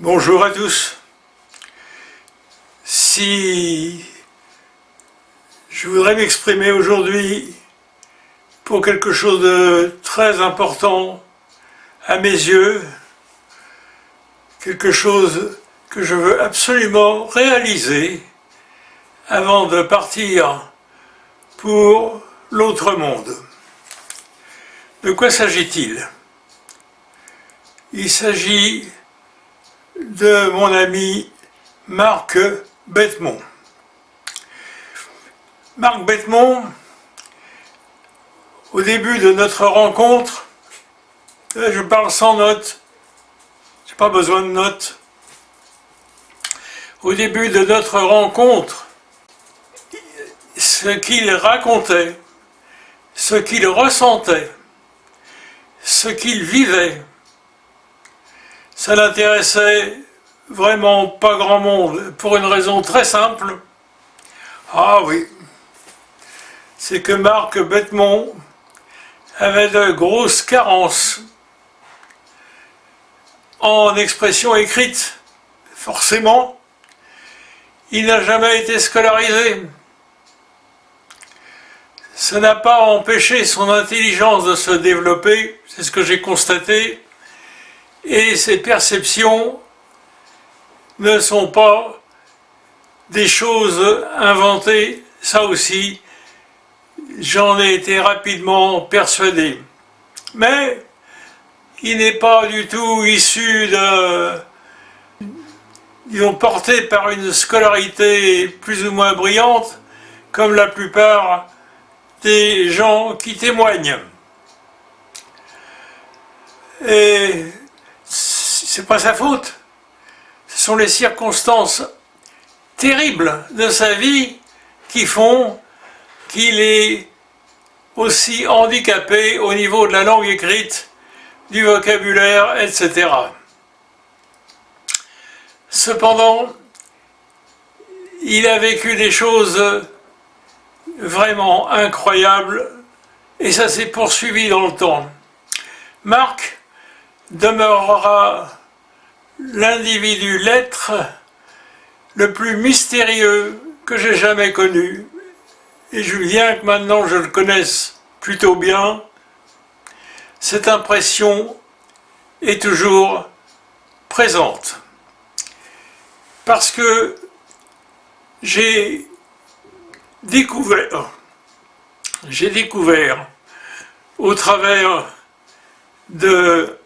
Bonjour à tous. Si je voudrais m'exprimer aujourd'hui pour quelque chose de très important à mes yeux, quelque chose que je veux absolument réaliser avant de partir pour l'autre monde. De quoi s'agit-il? Il s'agit de mon ami Marc Bettemont. Marc Bettemont, au début de notre rencontre, je parle sans notes, j'ai pas besoin de notes. Au début de notre rencontre, ce qu'il racontait, ce qu'il ressentait, ce qu'il vivait, ça n'intéressait vraiment pas grand monde, pour une raison très simple. Ah oui, c'est que Marc Bettemont avait de grosses carences en expression écrite. Forcément, il n'a jamais été scolarisé. Ça n'a pas empêché son intelligence de se développer, c'est ce que j'ai constaté, et ses perceptions ne sont pas des choses inventées, ça aussi, j'en ai été rapidement persuadé. Mais il n'est pas du tout issu disons, porté par une scolarité plus ou moins brillante, comme la plupart des gens qui témoignent. Et c'est pas sa faute. Ce sont les circonstances terribles de sa vie qui font qu'il est aussi handicapé au niveau de la langue écrite, du vocabulaire, etc. Cependant, il a vécu des choses vraiment incroyables et ça s'est poursuivi dans le temps. Marc demeurera l'individu, l'être le plus mystérieux que j'ai jamais connu. Et bien que maintenant je le connaisse plutôt bien, cette impression est toujours présente. Parce que j'ai découvert au travers de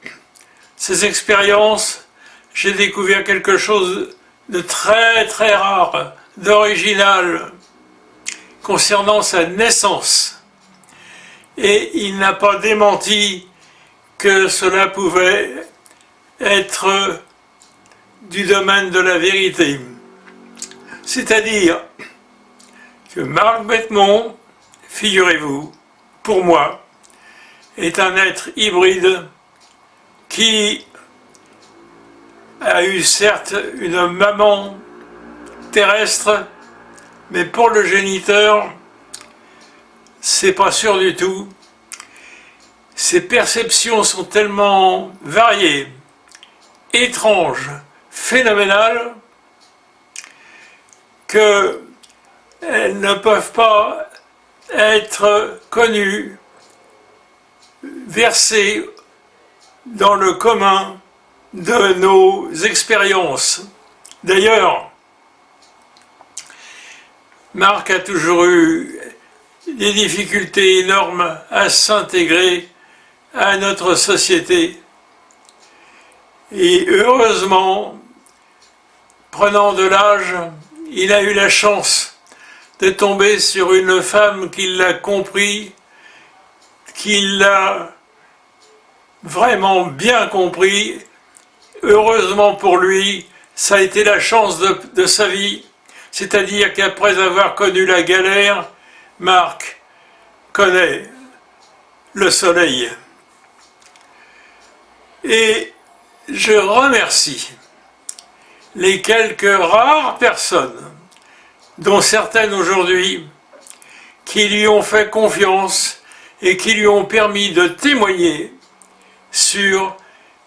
ces expériences, j'ai découvert quelque chose de très très rare, d'original, concernant sa naissance. Et il n'a pas démenti que cela pouvait être du domaine de la vérité. C'est-à-dire que Marc Bettemont, figurez-vous, pour moi, est un être hybride qui a eu certes une maman terrestre, mais pour le géniteur, c'est pas sûr du tout. Ses perceptions sont tellement variées, étranges, phénoménales, qu'elles ne peuvent pas être connues, versées dans le commun de nos expériences. D'ailleurs, Marc a toujours eu des difficultés énormes à s'intégrer à notre société. Et heureusement, prenant de l'âge, il a eu la chance de tomber sur une femme qui l'a compris, qui l'a vraiment bien compris. Heureusement pour lui, ça a été la chance de sa vie. C'est-à-dire qu'après avoir connu la galère, Marc connaît le soleil. Et je remercie les quelques rares personnes, dont certaines aujourd'hui, qui lui ont fait confiance et qui lui ont permis de témoigner sur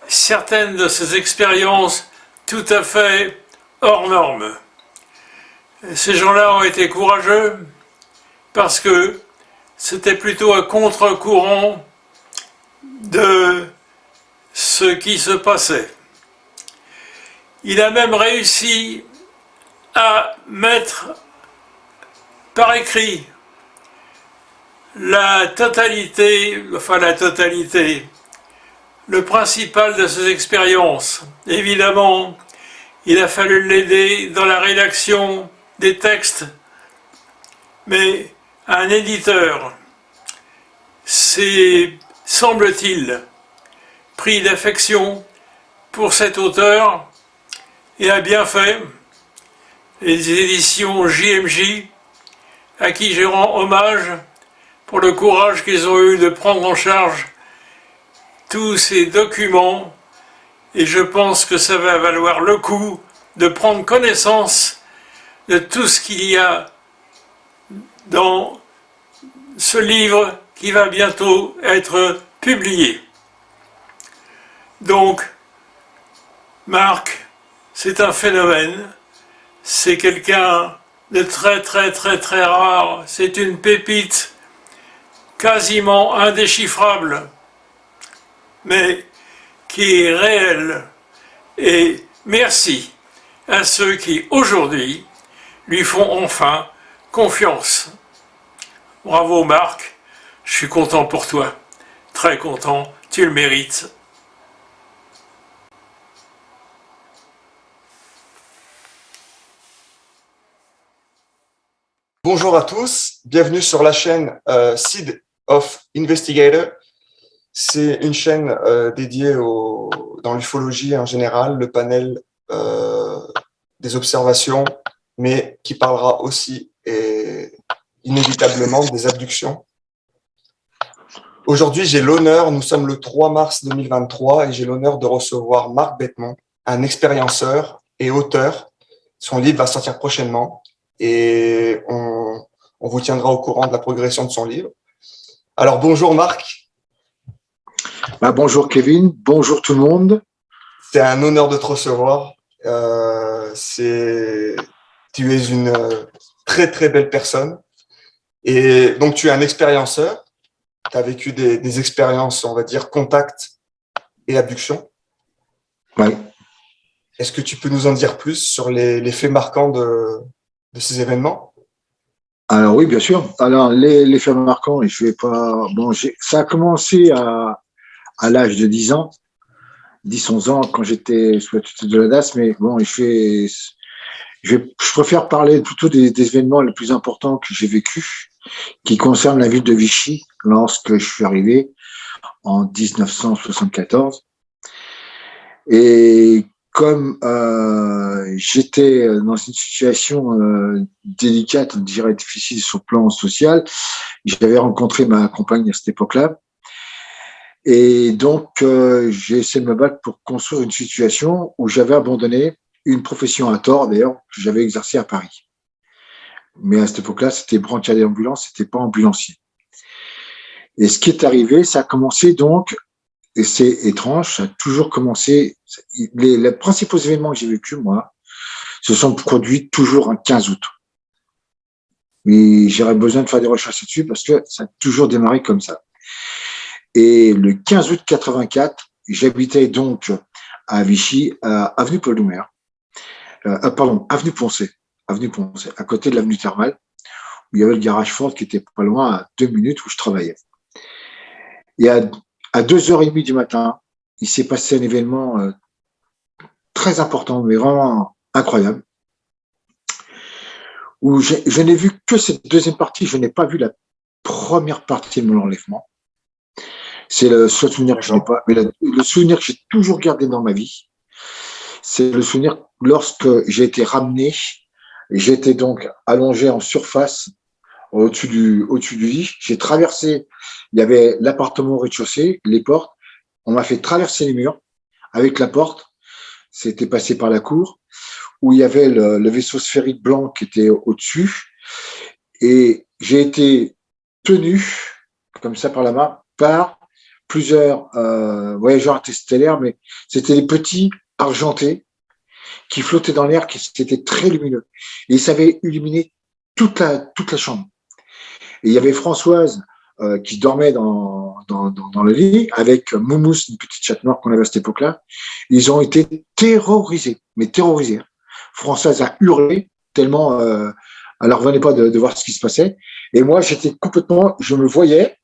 certaines de ces expériences tout à fait hors norme. Ces gens-là ont été courageux parce que c'était plutôt à contre-courant de ce qui se passait. Il a même réussi à mettre par écrit la totalité, le principal de ses expériences. Évidemment, il a fallu l'aider dans la rédaction des textes, mais un éditeur s'est, semble-t-il, pris d'affection pour cet auteur et a bien fait. Les éditions JMJ, à qui je rends hommage pour le courage qu'ils ont eu de prendre en charge tous ces documents, et je pense que ça va valoir le coup de prendre connaissance de tout ce qu'il y a dans ce livre qui va bientôt être publié. Donc, Marc, c'est un phénomène, c'est quelqu'un de très très très très rare, c'est une pépite quasiment indéchiffrable, mais qui est réelle. Et merci à ceux qui aujourd'hui lui font enfin confiance. Bravo Marc, je suis content pour toi, très content, tu le mérites. Bonjour à tous, bienvenue sur la chaîne Seed of Investigator. C'est une chaîne dédiée dans l'ufologie en général, le panel des observations, mais qui parlera aussi et inévitablement des abductions. Aujourd'hui, j'ai l'honneur, nous sommes le 3 mars 2023, et j'ai l'honneur de recevoir Marc Bettmont, un expérienceur et auteur. Son livre va sortir prochainement et on vous tiendra au courant de la progression de son livre. Alors, bonjour Marc. Bonjour Kevin, bonjour tout le monde. C'est un honneur de te recevoir. Tu es une très très belle personne. Et donc, tu es un expérienceur. Tu as vécu des expériences, on va dire, contact et abduction. Oui. Est-ce que tu peux nous en dire plus sur les faits marquants de ces événements? Alors oui, bien sûr. Alors les faits marquants, je vais pas. Bon, ça a commencé à l'âge de 10 ans, 10-11 ans, quand j'étais sous la tutelle de la DAS, mais bon, je préfère parler plutôt des événements les plus importants que j'ai vécus, qui concernent la ville de Vichy, lorsque je suis arrivé en 1974. Et comme j'étais dans une situation délicate, on dirait difficile sur le plan social, j'avais rencontré ma compagne à cette époque-là. Et donc, j'ai essayé de me battre pour construire une situation où j'avais abandonné une profession à tort, d'ailleurs, que j'avais exercée à Paris. Mais à cette époque-là, c'était brancardier d'ambulance, c'était pas ambulancier. Et ce qui est arrivé, ça a commencé donc, et c'est étrange, ça a toujours commencé, les principaux événements que j'ai vécus, moi, se sont produits toujours un 15 août. Mais j'aurais besoin de faire des recherches là-dessus parce que ça a toujours démarré comme ça. Et le 15 août 84, j'habitais donc à Vichy, avenue Paul Doumer, avenue Poncé, à côté de l'avenue Thermale, où il y avait le garage Ford qui était pas loin, à 2 minutes où je travaillais. Et à 2h30 du matin, il s'est passé un événement très important, mais vraiment incroyable, où je n'ai vu que cette deuxième partie, je n'ai pas vu la première partie de mon enlèvement. C'est le seul souvenir que je n'ai pas, mais le souvenir que j'ai toujours gardé dans ma vie, c'est le souvenir lorsque j'ai été ramené, j'étais donc allongé en surface au-dessus du lit. J'ai traversé, il y avait l'appartement au rez-de-chaussée, les portes, on m'a fait traverser les murs avec la porte, c'était passé par la cour, où il y avait le vaisseau sphérique blanc qui était au-dessus, et j'ai été tenu, comme ça par la main, par plusieurs voyageurs interstellaires, mais c'était des petits argentés qui flottait dans l'air, qui c'était très lumineux. Et ça avait illuminé toute la chambre. Et il y avait Françoise qui dormait dans le lit avec Moumous, une petite chatte noire qu'on avait à cette époque-là. Ils ont été terrorisés, mais terrorisés. Françoise a hurlé tellement elle ne revenait pas de voir ce qui se passait. Et moi, j'étais complètement, je me voyais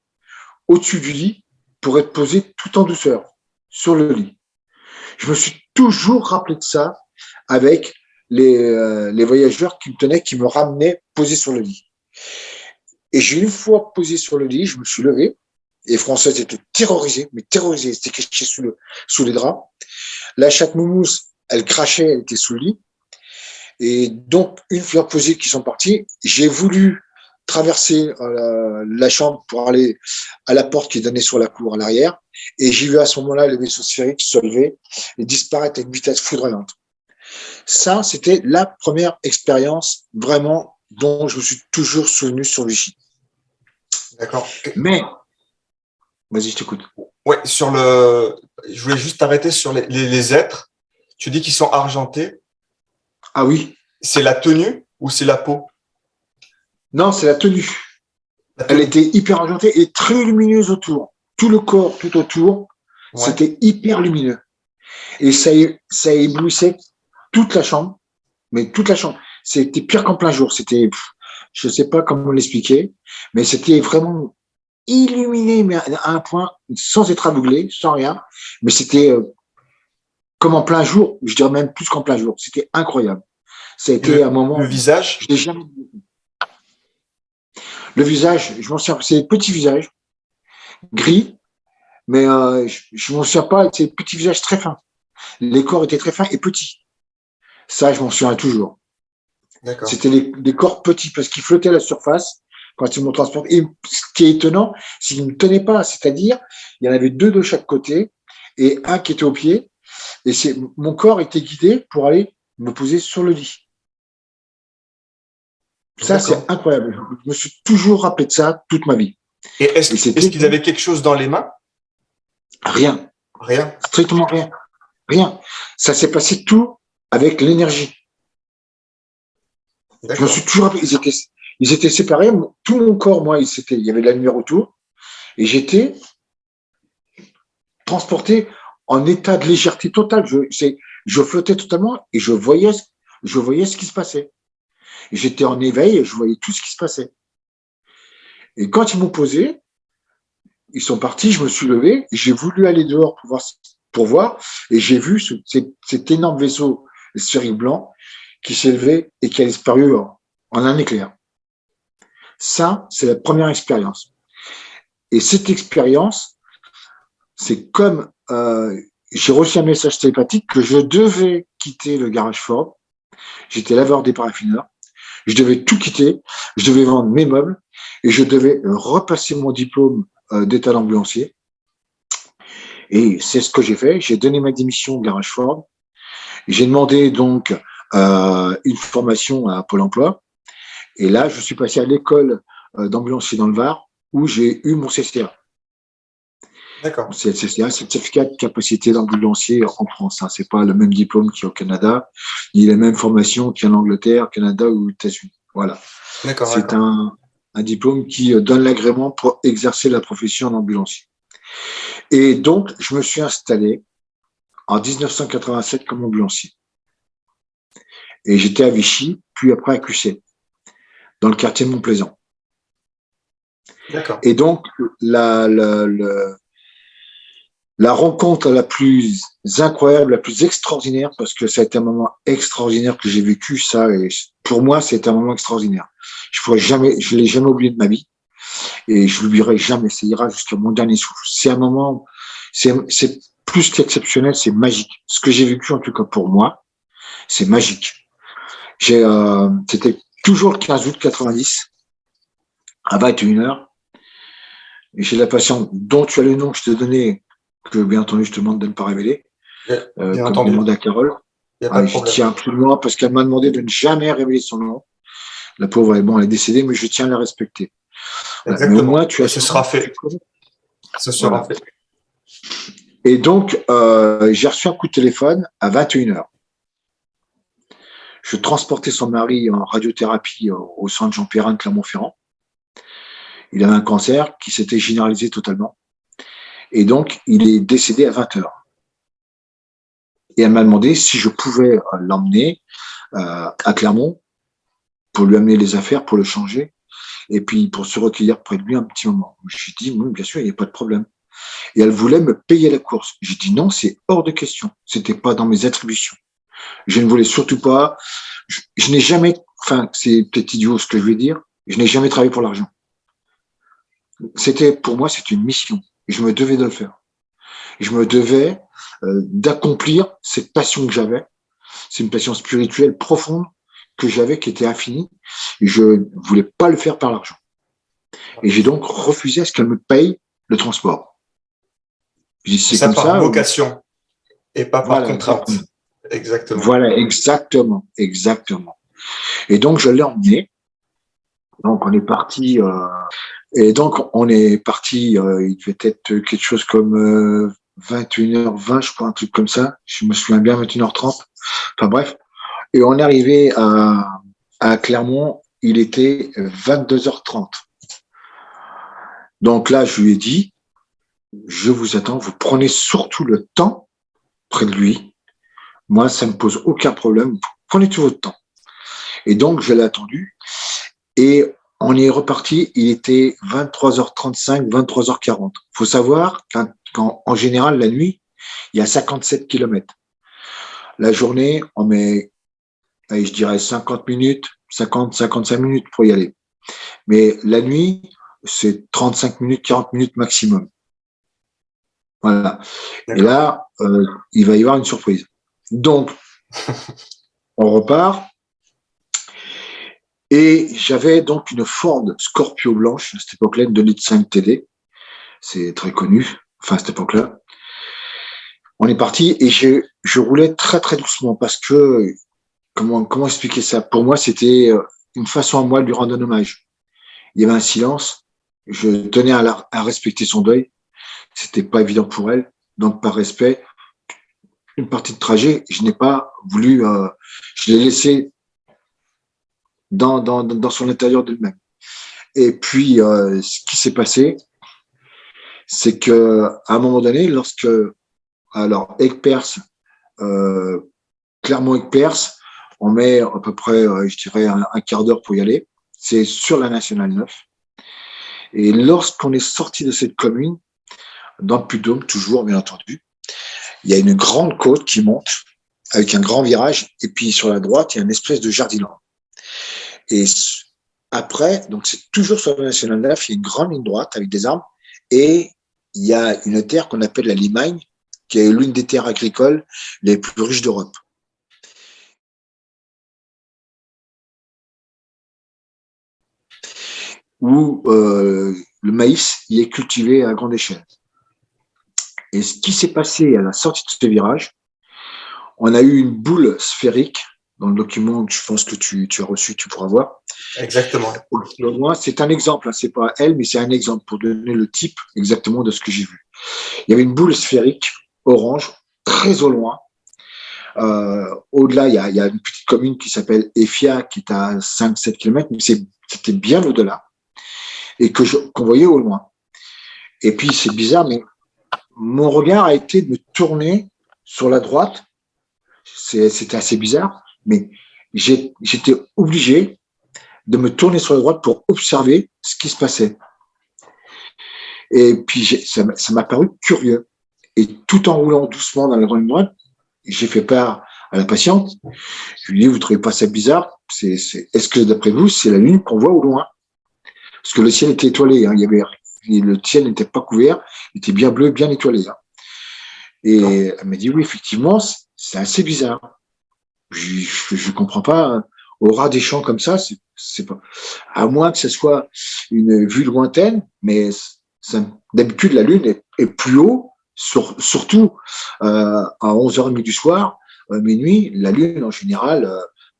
au-dessus du lit pour être posé tout en douceur sur le lit. Je me suis toujours rappelé de ça avec les voyageurs qui me tenaient, qui me ramenaient posé sur le lit. Et j'ai une fois posé sur le lit, je me suis levé et Françoise était terrorisée, mais terrorisée, elle était cachée sous les draps. La chatte Moumous, elle crachait, elle était sous le lit. Et donc, une fois posés qui sont partis, j'ai voulu traverser la chambre pour aller à la porte qui donnait sur la cour à l'arrière. Et j'ai vu à ce moment-là le vaisseau sphérique se lever et disparaître à une vitesse foudroyante. Ça, c'était la première expérience vraiment dont je me suis toujours souvenu sur Vichy. D'accord. Mais, vas-y, je t'écoute. Ouais, je voulais juste t'arrêter sur les êtres. Tu dis qu'ils sont argentés. Ah oui. C'est la tenue ou c'est la peau? Non, c'est la tenue. Elle était hyper argentée et très lumineuse autour. Tout le corps, tout autour, c'était hyper lumineux. Et ça éblouissait toute la chambre, mais toute la chambre. C'était pire qu'en plein jour. C'était, je ne sais pas comment l'expliquer, mais c'était vraiment illuminé, mais à un point, sans être aveuglé, sans rien. Mais c'était comme en plein jour, je dirais même plus qu'en plein jour. C'était incroyable. Ça a été un moment. Le visage? Je l'ai jamais vu. Le visage, je m'en souviens, c'est petit visage, gris, mais je m'en souviens pas, c'est petit visage très fin. Les corps étaient très fins et petits. Ça, je m'en souviens toujours. D'accord. C'était des corps petits parce qu'ils flottaient à la surface quand ils m'ont transporté. Et ce qui est étonnant, c'est qu'ils ne me tenaient pas, c'est-à-dire, il y en avait deux de chaque côté et un qui était au pied. Et mon corps était guidé pour aller me poser sur le lit. Ça, c'est incroyable. Je me suis toujours rappelé de ça toute ma vie. Et est-ce qu'ils avaient quelque chose dans les mains? Rien. Rien. Strictement rien. Rien. Ça s'est passé tout avec l'énergie. Je me suis toujours rappelé. Ils étaient séparés. Tout mon corps, moi, il y avait de la lumière autour. Et j'étais transporté en état de légèreté totale. Je flottais totalement et je voyais ce qui se passait. J'étais en éveil et je voyais tout ce qui se passait. Et quand ils m'ont posé, ils sont partis, je me suis levé, j'ai voulu aller dehors pour voir et j'ai vu cet énorme vaisseau sphérique blanc qui s'est levé et qui a disparu en un éclair. Ça, c'est la première expérience. Et cette expérience, c'est comme j'ai reçu un message télépathique que je devais quitter le garage Ford. J'étais laveur des paraffineurs. Je devais tout quitter, je devais vendre mes meubles et je devais repasser mon diplôme d'état d'ambulancier. Et c'est ce que j'ai fait. J'ai donné ma démission au garage Ford. J'ai demandé donc une formation à Pôle emploi. Et là, je suis passé à l'école d'ambulancier dans le Var où j'ai eu mon CCA. D'accord. C'est le CCA, certificat de capacité d'ambulancier en France. Hein. C'est pas le même diplôme qu'il y a au Canada, ni la même formation qu'il y a en Angleterre, Canada ou aux États-Unis. Voilà. D'accord. C'est un diplôme qui donne l'agrément pour exercer la profession d'ambulancier. Et donc, je me suis installé en 1987 comme ambulancier. Et j'étais à Vichy, puis après à QC, dans le quartier de Montplaisant. D'accord. Et donc, la rencontre la plus incroyable, la plus extraordinaire, parce que ça a été un moment extraordinaire que j'ai vécu, ça, et pour moi, c'était un moment extraordinaire. Je l'ai jamais oublié de ma vie, et je l'oublierai jamais, ça ira jusqu'à mon dernier souffle. C'est un moment, c'est plus qu'exceptionnel, c'est magique. Ce que j'ai vécu, en tout cas pour moi, c'est magique. C'était toujours le 15 août 90, à 21h, et j'ai la patiente dont tu as le nom que je te donnais, que bien entendu je te demande de ne pas révéler, bien comme demandé à Carole. Je tiens absolument parce qu'elle m'a demandé de ne jamais révéler son nom. La pauvre, elle est décédée, mais je tiens à la respecter. Exactement. Mais au moins, tu as ce sera fait. Ce sera fait. Et donc, j'ai reçu un coup de téléphone à 21h. Je transportais son mari en radiothérapie au centre Jean Perrin de Clermont-Ferrand. Il avait un cancer qui s'était généralisé totalement. Et donc, il est décédé à 20 heures. Et elle m'a demandé si je pouvais l'emmener à Clermont pour lui amener les affaires, pour le changer, et puis pour se recueillir près de lui un petit moment. J'ai dit, oui, bien sûr, il n'y a pas de problème. Et elle voulait me payer la course. J'ai dit non, c'est hors de question. C'était pas dans mes attributions. Je ne voulais surtout pas. Je n'ai jamais, enfin, c'est peut-être idiot ce que je vais dire, je n'ai jamais travaillé pour l'argent. Pour moi, c'était une mission. Et je me devais de le faire. Je me devais d'accomplir cette passion que j'avais. C'est une passion spirituelle profonde que j'avais, qui était infinie. Et je ne voulais pas le faire par l'argent. Et j'ai donc refusé à ce qu'elle me paye le transport. C'est ça comme par ça, vocation et pas par contrainte. Exactement. Voilà, exactement, exactement. Et donc, je l'ai emmené. Donc, on est parti. Il devait être quelque chose comme 21h20, je crois, un truc comme ça. Je me souviens bien, 21h30. Enfin bref. Et on est arrivé à Clermont, il était 22h30. Donc là, je lui ai dit, je vous attends, vous prenez surtout le temps près de lui. Moi, ça ne me pose aucun problème. Vous prenez tout votre temps. Et donc, je l'ai attendu. Et on est reparti. Il était 23h35, 23h40. Il faut savoir qu'en général, la nuit, il y a 57 km. La journée, on met, je dirais, 50 minutes, 50, 55 minutes pour y aller. Mais la nuit, c'est 35 minutes, 40 minutes maximum. Voilà. D'accord. Et là, il va y avoir une surprise. Donc, on repart. Et j'avais donc une Ford Scorpio blanche, à cette époque-là, une 2,5 TD. C'est très connu, enfin, à cette époque-là. On est parti et je roulais très, très doucement parce que, comment expliquer ça? Pour moi, c'était une façon à moi de lui rendre un hommage. Il y avait un silence. Je tenais à respecter son deuil. C'était pas évident pour elle. Donc, par respect, une partie de trajet, je n'ai pas voulu, je l'ai laissé dans son intérieur d'elle-même. Et puis, ce qui s'est passé, c'est que à un moment donné, Aigues-Perses, Clermont-Aigues-Perses, on met à peu près, je dirais, un quart d'heure pour y aller. C'est sur la Nationale 9. Et lorsqu'on est sorti de cette commune, dans le Puy-de-Dôme, toujours, bien entendu, il y a une grande côte qui monte avec un grand virage. Et puis, sur la droite, il y a une espèce de jardiland. Et après, donc c'est toujours sur la Nationale 9, il y a une grande ligne droite avec des arbres. Et il y a une terre qu'on appelle la Limagne, qui est l'une des terres agricoles les plus riches d'Europe. Où le maïs y est cultivé à grande échelle. Et ce qui s'est passé à la sortie de ce virage, on a eu une boule sphérique dans le document que je pense que tu as reçu, tu pourras voir. Exactement. Moi, c'est un exemple, hein, c'est pas elle, mais c'est un exemple pour donner le type exactement de ce que j'ai vu. Il y avait une boule sphérique orange, très au loin. Au-delà, il y a une petite commune qui s'appelle Effia, qui est à 5-7 km, mais c'était bien au-delà, et qu'on voyait au loin. Et puis, c'est bizarre, mais mon regard a été de me tourner sur la droite. C'était assez bizarre, mais j'étais obligé de me tourner sur la droite pour observer ce qui se passait. Et puis, ça m'a paru curieux. Et tout en roulant doucement dans la grande droite, j'ai fait part à la patiente. Je lui ai dit, vous ne trouvez pas ça bizarre? Est-ce que, d'après vous, c'est la lune qu'on voit au loin? Parce que le ciel était étoilé. Hein, le ciel n'était pas couvert. Il était bien bleu, bien étoilé. Hein. Et elle m'a dit, oui, effectivement, c'est assez bizarre. Je comprends pas. Au ras des champs comme ça, c'est pas. À moins que ce soit une vue lointaine, mais d'habitude, la lune est plus haut, surtout à 11h30 du soir, minuit, la lune, en général,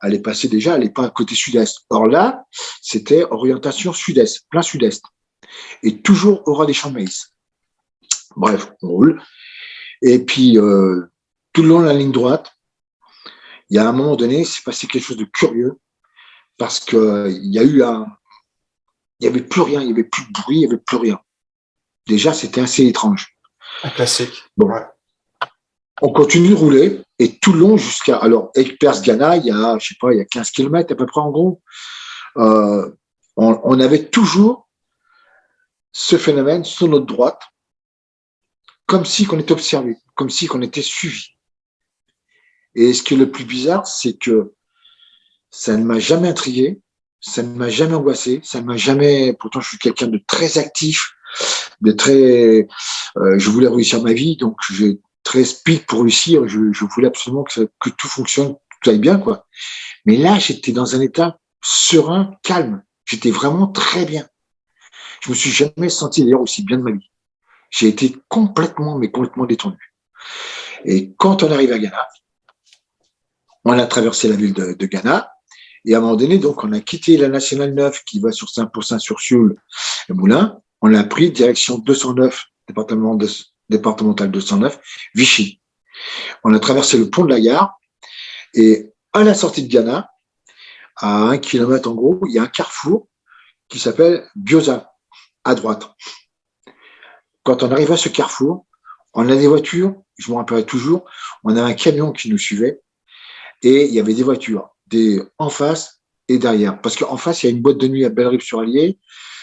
elle est passée déjà, elle n'est pas à côté sud-est. Or là, c'était orientation sud-est, plein sud-est. Et toujours au ras des champs de maïs. Bref, on roule. Et puis, tout le long de la ligne droite, Il y a un moment donné, c'est passé quelque chose de curieux parce que il y avait plus rien, il y avait plus de bruit, il y avait plus rien. Déjà, c'était assez étrange. Un classique. Bon, Ouais. on continue de rouler et tout le long jusqu'à, alors, Aix-Perse Ghana, il y a, je sais pas, il y a 15 kilomètres à peu près en gros. Euh, on avait toujours ce phénomène sur notre droite, comme si qu'on était observé, comme si qu'on était suivi. Et ce qui est le plus bizarre, c'est que ça ne m'a jamais intrigué, ça ne m'a jamais angoissé, ça ne m'a jamais. Pourtant, je suis quelqu'un de très actif, de très. Je voulais réussir ma vie, donc j'ai très speed pour réussir. Je voulais absolument que tout fonctionne, que tout aille bien, quoi. Mais là, j'étais dans un état serein, calme. J'étais vraiment très bien. Je me suis jamais senti d'ailleurs aussi bien de ma vie. J'ai été complètement, mais complètement détendu. Et quand on arrive à Ghana, on a traversé la ville de Ghana. Et à un moment donné, donc, on a quitté la nationale 9 qui va sur Saint-Pour-Saint-sur-Sioule et Moulins. On a pris direction 209, départemental 209, Vichy. On a traversé le pont de la gare et à la sortie de Ghana, à 1 kilomètre en gros, il y a un carrefour qui s'appelle Bioza, à droite. Quand on arrive à ce carrefour, on a des voitures, je me rappellerai toujours, on a un camion qui nous suivait et il y avait des voitures, en face et derrière. Parce qu'en face, il y a une boîte de nuit à Bellerive-sur-Allier,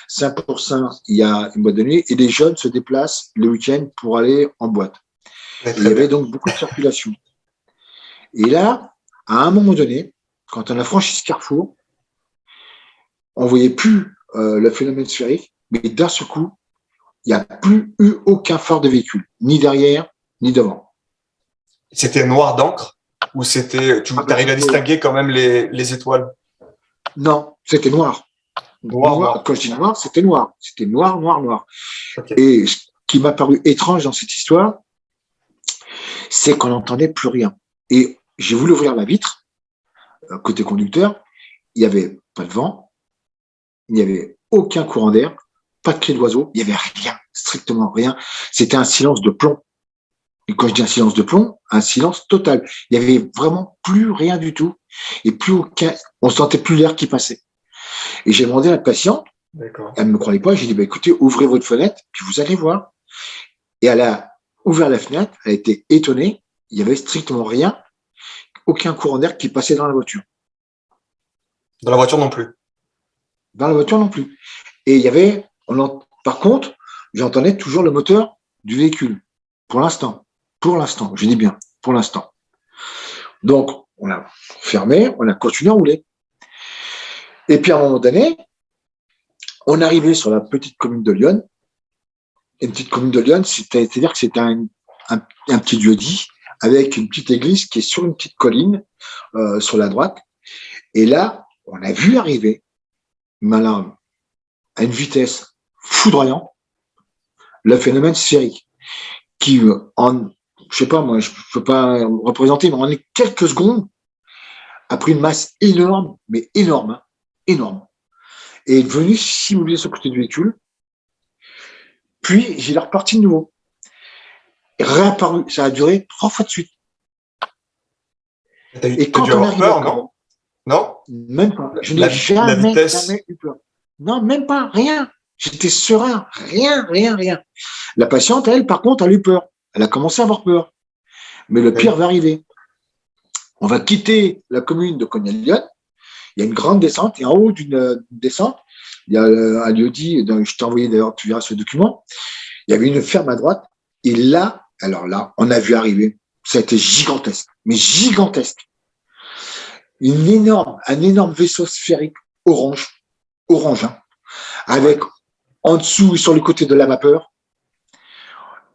Saint-Pourçain, il y a une boîte de nuit et les jeunes se déplacent le week-end pour aller en boîte. Et il y avait donc beaucoup de circulation. Et là, à un moment donné, quand on a franchi ce carrefour, on voyait plus le phénomène sphérique, mais d'un seul coup, il n'y a plus eu aucun phare de véhicule, ni derrière, ni devant. C'était noir d'encre ou c'était, tu arrives à distinguer quand même les étoiles? Non, c'était noir. Noir. Quand je dis noir, c'était noir. C'était noir, noir, noir. Okay. Et ce qui m'a paru étrange dans cette histoire, c'est qu'on n'entendait plus rien. Et j'ai voulu ouvrir la vitre, côté conducteur, il n'y avait pas de vent, il n'y avait aucun courant d'air, pas de cri d'oiseau, il n'y avait rien, strictement rien. C'était un silence de plomb. Et quand je dis un silence de plomb, un silence total. Il n'y avait vraiment plus rien du tout. Et plus aucun, on sentait plus l'air qui passait. Et j'ai demandé à la patiente, elle ne me croyait pas, j'ai dit, écoutez, ouvrez votre fenêtre, puis vous allez voir. Et elle a ouvert la fenêtre, elle a été étonnée, il n'y avait strictement rien, aucun courant d'air qui passait dans la voiture. Dans la voiture non plus. Dans la voiture non plus. Et il y avait, par contre, j'entendais toujours le moteur du véhicule. Pour l'instant, je dis bien, pour l'instant. Donc, on a fermé, on a continué à rouler. Et puis, à un moment donné, on est arrivé sur la petite commune de Lyon. Et une petite commune de Lyon, c'est-à-dire que c'était un petit lieu-dit avec une petite église qui est sur une petite colline sur la droite. Et là, on a vu arriver, malin, à une vitesse foudroyante, le phénomène sphérique qui, je sais pas, moi, je peux pas représenter, mais en quelques secondes, a pris une masse énorme, mais énorme, hein, énorme, et est venu s'immobiliser sur le côté du véhicule. Puis, j'ai reparti de nouveau. Et réapparu. Ça a duré 3 fois de suite. Et quand on a peur, non? Non? Même pas. Je n'ai jamais eu peur. Non, même pas, rien. J'étais serein, rien. La patiente, elle, par contre, a eu peur. Elle a commencé à avoir peur. Mais le pire va arriver. On va quitter la commune de Cognac-Lyon. Il y a une grande descente. Et en haut d'une descente, il y a un lieu-dit, je t'ai envoyé d'ailleurs, tu verras ce document. Il y avait une ferme à droite. Et là, alors là, on a vu arriver. Ça a été gigantesque. Mais gigantesque. Un énorme vaisseau sphérique orange, hein, avec en dessous et sur le côté de la vapeur,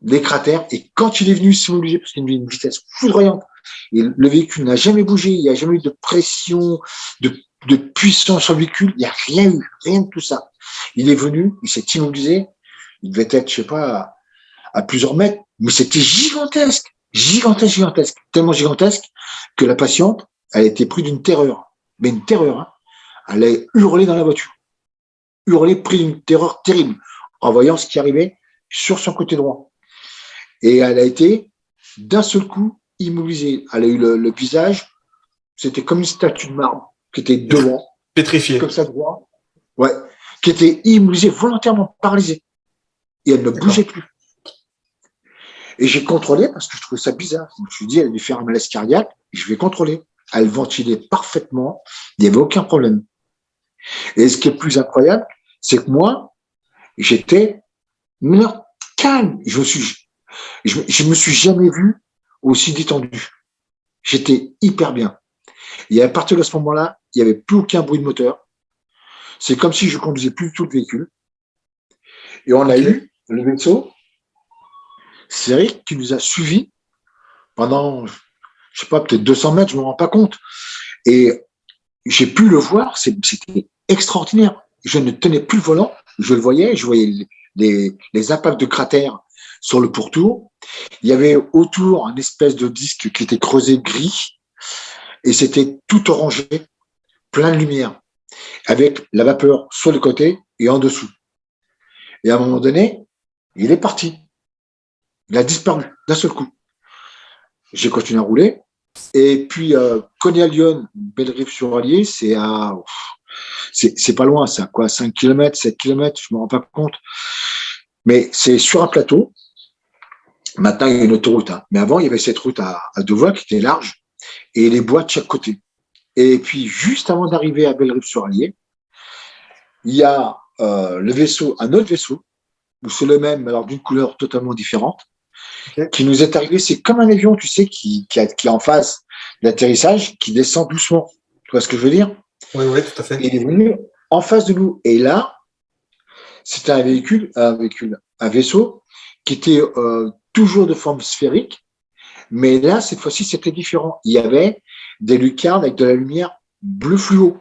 des cratères. Et quand il est venu s'immobiliser, parce qu'il y a une vitesse foudroyante, et le véhicule n'a jamais bougé, il n'y a jamais eu de pression, de puissance sur le véhicule, il n'y a rien eu, rien de tout ça. Il est venu, il s'est immobilisé, il devait être, je sais pas, à plusieurs mètres, mais c'était gigantesque, tellement gigantesque que la patiente, elle a été prise d'une terreur, mais une terreur, hein. Elle a hurlé dans la voiture, pris d'une terreur terrible, en voyant ce qui arrivait sur son côté droit. Et elle a été, d'un seul coup, immobilisée. Elle a eu le visage C'était comme une statue de marbre qui était devant, Pétrifié. comme ça droit, ouais, qui était immobilisée, volontairement paralysée. Et elle ne bougeait plus. Et j'ai contrôlé parce que je trouvais ça bizarre. Je me suis dit, elle allait faire un malaise cardiaque, je vais contrôler. Elle ventilait parfaitement, il n'y avait aucun problème. Et ce qui est le plus incroyable, c'est que moi, j'étais calme. Je me suis jamais vu aussi détendu. J'étais hyper bien. Et à partir de ce moment-là, il n'y avait plus aucun bruit de moteur. C'est comme si je conduisais plus du tout le véhicule. Et on a eu le vaisseau, c'est Eric qui nous a suivis pendant, je sais pas, peut-être 200 mètres, je ne me rends pas compte. Et j'ai pu le voir, c'était extraordinaire. Je ne tenais plus le volant, je le voyais, je voyais les impacts de cratères sur le pourtour. Il y avait autour un espèce de disque qui était creusé gris et c'était tout orangé, plein de lumière, avec la vapeur sur le côté et en dessous. Et à un moment donné, il est parti. Il a disparu d'un seul coup. J'ai continué à rouler. Et puis, Coney-à-Lyon, Bellerive-sur-Allier, c'est pas loin, c'est à quoi, 5 km, 7 km, je me rends pas compte. Mais c'est sur un plateau. Maintenant, il y a une autoroute. Hein. Mais avant, il y avait cette route à deux voies qui était large et les bois de chaque côté. Et puis, juste avant d'arriver à Bellerive-sur-Allier, il y a le vaisseau, un autre vaisseau, où c'est le même, alors d'une couleur totalement différente, qui nous est arrivé. C'est comme un avion, tu sais, qui est en phase d'atterrissage, qui descend doucement. Tu vois ce que je veux dire? Oui, oui, tout à fait. Et il est venu en face de nous. Et là, c'était un vaisseau qui était toujours de forme sphérique, mais là, cette fois-ci, c'était différent. Il y avait des lucarnes avec de la lumière bleu fluo.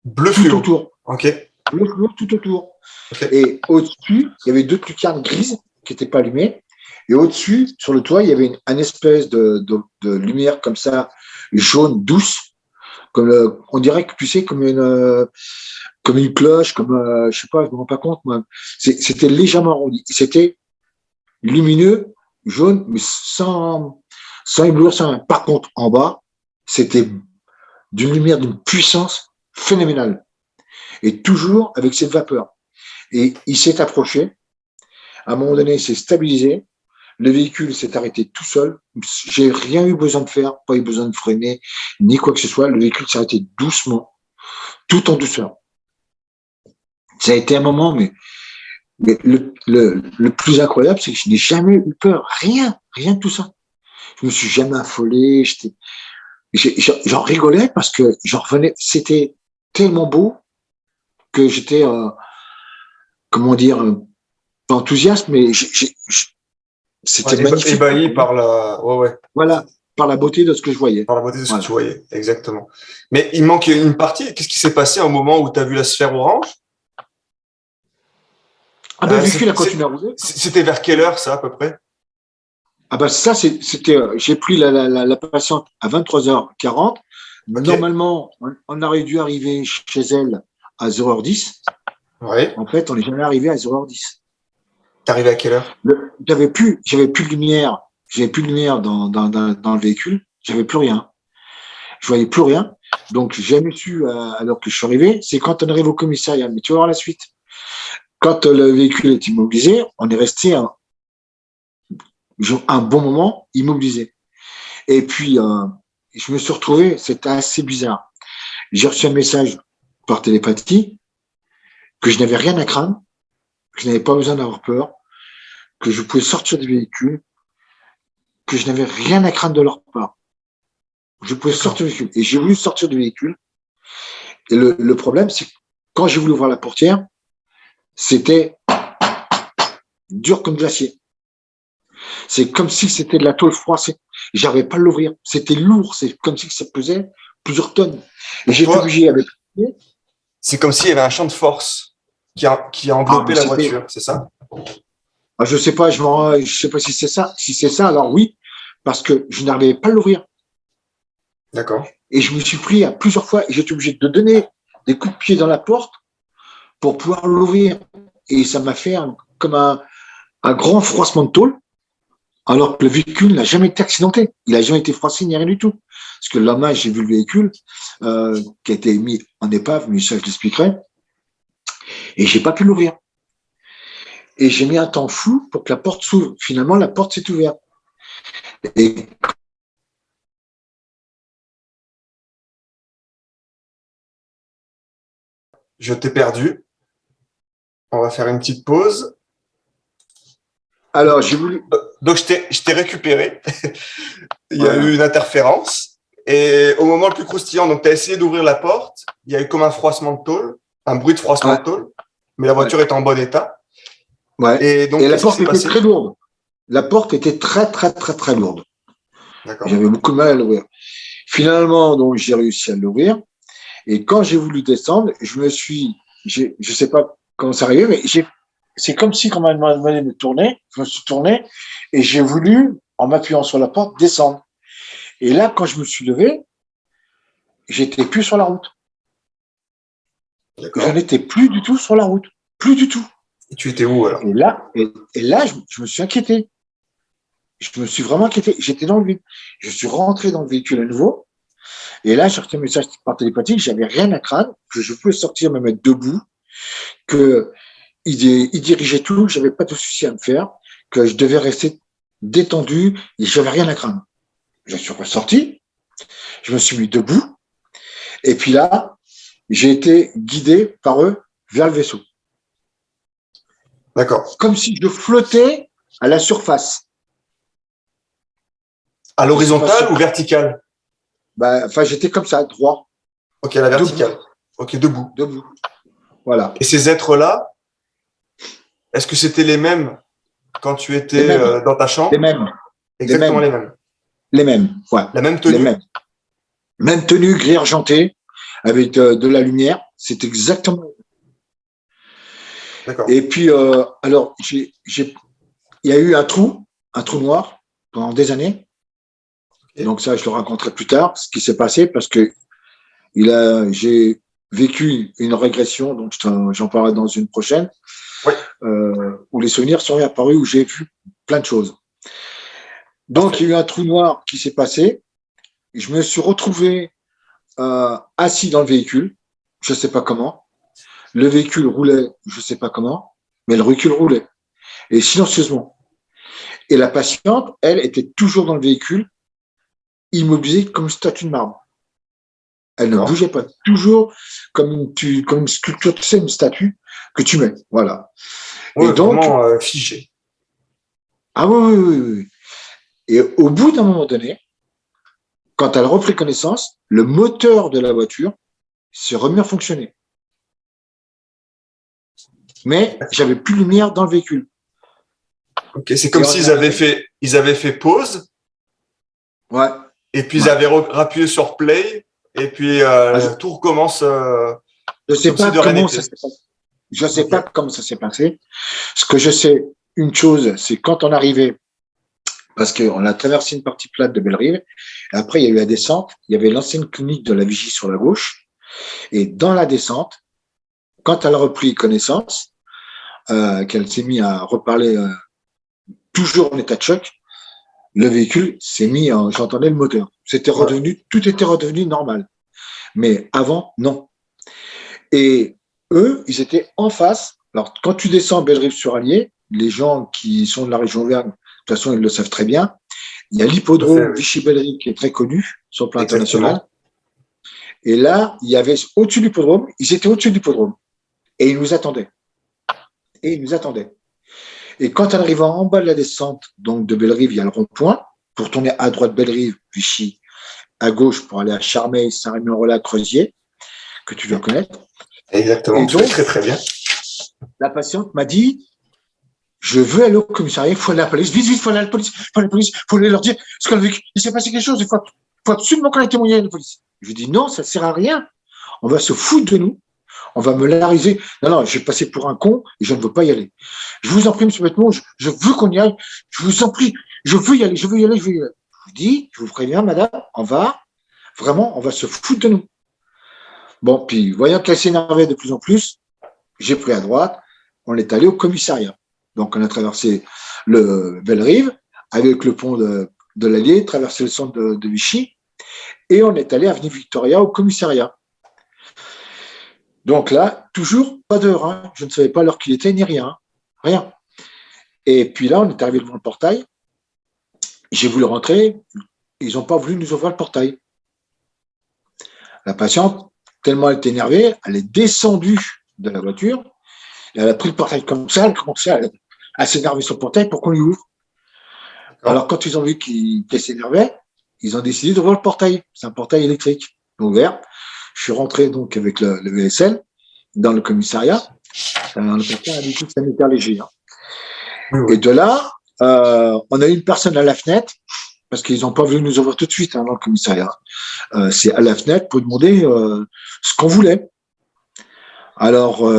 Bleu tout fluo. autour. Ok. Bleu fluo tout autour. Okay. Et au-dessus, il y avait deux lucarnes grises qui n'étaient pas allumées. Et au-dessus, sur le toit, il y avait une espèce de lumière comme ça, jaune, douce, comme on dirait que tu sais, comme une cloche, comme je sais pas, je me rends pas compte. Moi. C'était légèrement arrondi. C'était lumineux, jaune, mais sans éblouir. Par contre, en bas, c'était d'une lumière d'une puissance phénoménale. Et toujours avec cette vapeur. Et il s'est approché. À un moment donné, il s'est stabilisé. Le véhicule s'est arrêté tout seul. J'ai rien eu besoin de faire, pas eu besoin de freiner, ni quoi que ce soit. Le véhicule s'est arrêté doucement, tout en douceur. Ça a été un moment, mais le plus incroyable, c'est que je n'ai jamais eu peur. Rien de tout ça. Je me suis jamais affolé. J'en rigolais parce que j'en revenais. C'était tellement beau que j'étais, comment dire, pas enthousiaste, mais c'était magnifique. Ébahi par la, Voilà, par la beauté de ce que je voyais. Par la beauté de ce que tu voyais, exactement. Mais il manque une partie. Qu'est-ce qui s'est passé au moment où tu as vu la sphère orange? Ah ben, le véhicule a continué à rouler. C'était vers quelle heure, ça, à peu près? Ah ben, ça, c'était, j'ai pris la patiente à 23h40. Okay. Normalement, on aurait dû arriver chez elle à 0h10. Ouais. En fait, on n'est jamais arrivé à 0h10. T'es arrivé à quelle heure? J'avais plus de lumière. J'avais plus de lumière dans le véhicule. J'avais plus rien. Je voyais plus rien. Donc, j'ai jamais su, alors que je suis arrivé, c'est quand on arrive au commissariat. Mais tu vas voir la suite. Quand le véhicule est immobilisé, on est resté un bon moment immobilisé. Et puis, je me suis retrouvé, c'était assez bizarre. J'ai reçu un message par télépathie que je n'avais rien à craindre, que je n'avais pas besoin d'avoir peur, que je pouvais sortir du véhicule, que je n'avais rien à craindre de leur part. Je pouvais sortir du véhicule. Et j'ai voulu sortir du véhicule. Et le problème, c'est que quand j'ai voulu ouvrir la portière, c'était dur comme glacier. C'est comme si c'était de la tôle froissée. J'arrivais pas à l'ouvrir. C'était lourd. C'est comme si ça pesait plusieurs tonnes. Et j'ai été obligé avec. C'est comme s'il y avait un champ de force qui a enveloppé la voiture, c'est ça? Ah, je sais pas, je sais pas si c'est ça. Si c'est ça, alors oui, parce que je n'arrivais pas à l'ouvrir. D'accord. Et je me suis pris à plusieurs fois et j'étais obligé de donner des coups de pied dans la porte pour pouvoir l'ouvrir. Et ça m'a fait comme un grand froissement de tôle Alors que le véhicule n'a jamais été accidenté. Il n'a jamais été froissé ni rien du tout. Parce que le lendemain, j'ai vu le véhicule qui a été mis en épave, mais ça, je l'expliquerai. Et j'ai pas pu l'ouvrir. Et j'ai mis un temps fou pour que la porte s'ouvre. Finalement, la porte s'est ouverte. Et Je t'ai perdu. On va faire une petite pause. alors, j'ai voulu. Donc, je t'ai récupéré. Il y a Voilà. eu une interférence. Et au moment le plus croustillant, donc tu as essayé d'ouvrir la porte. Il y a eu comme un froissement de tôle, un bruit de froissement Ouais. de tôle. Mais la voiture est en bon état. Ouais. Et donc, Et la qu'est-ce qui porte s'est était passé? très lourde. La porte était très, très, très, très lourde. D'accord. J'avais beaucoup de mal à l'ouvrir. Finalement, donc, j'ai réussi à l'ouvrir. Et quand j'ai voulu descendre, je sais pas comment ça arrivait, mais c'est comme si, quand on m'a demandé de tourner, je me suis tourné et j'ai voulu, en m'appuyant sur la porte, descendre. Et là, quand je me suis levé, j'étais plus sur la route. Je D'accord. n'étais plus du tout sur la route. Plus du tout. Et tu étais où alors? Et là, je me suis inquiété. Je me suis vraiment inquiété. J'étais dans le vide. Je suis rentré dans le véhicule à nouveau. Et là, j'ai reçu un message par télépathie, j'avais rien à craindre, que je pouvais sortir, me mettre debout, que il dirigeait tout, que j'avais pas de souci à me faire, que je devais rester détendu et j'avais rien à craindre. Je suis ressorti, je me suis mis debout, et puis là, j'ai été guidé par eux vers le vaisseau. D'accord. Comme si je flottais à la surface. À l'horizontale sûr. ou verticale? Enfin, j'étais comme ça, droit, Ok, à la verticale. Ok, debout. debout. Voilà. Et ces êtres-là, est-ce que c'était les mêmes quand tu Les étais mêmes. dans ta chambre? Les mêmes. Exactement Les les mêmes. Les mêmes. Ouais. La même Les tenue? mêmes. Même tenue, gris argenté, avec de la lumière. C'est exactement. D'accord. Et puis, alors, il y a eu un trou noir pendant des années. Ok. Donc ça, je le raconterai plus tard, ce qui s'est passé, parce que j'ai vécu une régression, donc j'en parlerai dans une prochaine, Oui. où les souvenirs sont réapparus, où j'ai vu plein de choses. Donc, Parfait. il y a eu un trou noir qui s'est passé. Je me suis retrouvé assis dans le véhicule, je ne sais pas comment. Le véhicule roulait, je ne sais pas comment, mais le véhicule roulait, et silencieusement. Et la patiente, elle, était toujours dans le véhicule, immobilisée comme une statue de marbre. Elle ne D'accord. bougeait pas, toujours comme une sculpture, tu sais, une statue que tu mets. Voilà. Oui, Et donc, vraiment figé. ah oui. Et au bout d'un moment donné, quand elle a repris connaissance, le moteur de la voiture s'est remis à fonctionner. Mais j'avais plus de lumière dans le véhicule. Ok, c'est comme s'ils avaient fait pause, Ouais. et puis ils Ouais. avaient rappuyé sur play, et puis tout recommence Je sais comme si pas de rien comment ça n'était. s'est passé. Je sais Ok. pas comment ça s'est passé. Ce que je sais, une chose, c'est quand on arrivait, parce qu'on a traversé une partie plate de Bellerive, et après il y a eu la descente, il y avait l'ancienne clinique de la Vigie sur la gauche, et dans la descente, quand elle a repris connaissance, qu'elle s'est mise à reparler toujours en état de choc, le véhicule s'est mis, j'entendais le moteur. Tout était redevenu normal. Mais avant, non. Et eux, ils étaient en face. Alors, quand tu descends Bellerive-sur-Allier, les gens qui sont de la région Auvergne, de toute façon, ils le savent très bien. Il y a l'hippodrome Vichy-Bellerive qui est très connu sur le plan international. Et là, il y avait au-dessus de l'hippodrome, ils étaient au-dessus de l'hippodrome. Et ils nous attendaient. Et quand elle arrive en bas de la descente, donc de Bellerive, il y a le rond-point. Pour tourner à droite Bellerive, Vichy, à gauche pour aller à Charmeil, Saint-Rémy-en-Rollat, Creuzier, que tu dois connaître. Exactement, Et tu donc, fais très très bien. la patiente m'a dit, je veux aller au commissariat, il faut aller à la police, vite, il faut aller à la police, il faut aller leur dire, parce qu'il s'est passé quelque chose, il faut absolument qu'on ait témoigné à la police. Je lui dis, non, ça ne sert à rien. On va se foutre de nous. On va me lariser. Non, je vais passer pour un con et je ne veux pas y aller. Je vous en prie, monsieur Bettemont, je veux qu'on y aille. Je vous en prie, je veux y aller. Je vous dis, je vous préviens, madame, on va se foutre de nous. Bon, puis, voyant qu'elle s'énervait de plus en plus, j'ai pris à droite. On est allé au commissariat. Donc, on a traversé le Bellerive. avec le pont de l'Allier, traverser le centre de Vichy, et on est allé à avenue Victoria au commissariat. Donc là, toujours pas d'heure, hein. Je ne savais pas l'heure qu'il était ni rien, rien. Et puis là, on est arrivé devant le portail. J'ai voulu rentrer, ils n'ont pas voulu nous ouvrir le portail. La patiente, tellement elle était énervée, elle est descendue de la voiture, et elle a pris le portail comme ça, elle a commencé à s'énerver sur le portail pour qu'on lui ouvre. Alors quand ils ont vu qu'elle s'énervait, ils ont décidé d'ouvrir le portail. C'est un portail électrique ouvert. Je suis rentré donc avec le VSL dans le commissariat. Le portail a des trucs sanitaires légers. Hein. Oui. Et de là, on a eu une personne à la fenêtre, parce qu'ils n'ont pas voulu nous ouvrir tout de suite dans le commissariat. C'est à la fenêtre pour demander ce qu'on voulait. Alors,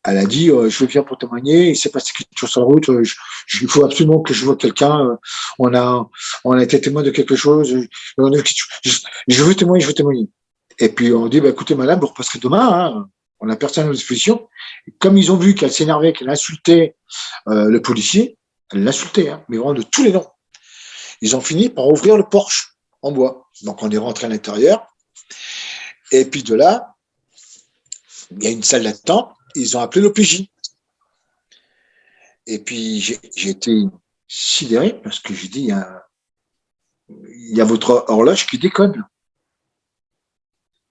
elle a dit, je viens pour témoigner, il s'est passé quelque chose sur la route, il faut absolument que je vois quelqu'un, on a été témoin de quelque chose, je veux témoigner. Et puis on dit, écoutez madame, vous repasserez demain, hein, on n'a personne à notre disposition. Et comme ils ont vu qu'elle s'énervait, qu'elle insultait le policier, elle l'insultait, hein, mais vraiment de tous les noms. Ils ont fini par ouvrir le porche en bois. Donc on est rentré à l'intérieur, et puis de là, il y a une salle d'attente, ils ont appelé l'OPJ. Et puis j'ai été sidéré parce que j'ai dit, il y a votre horloge qui déconne.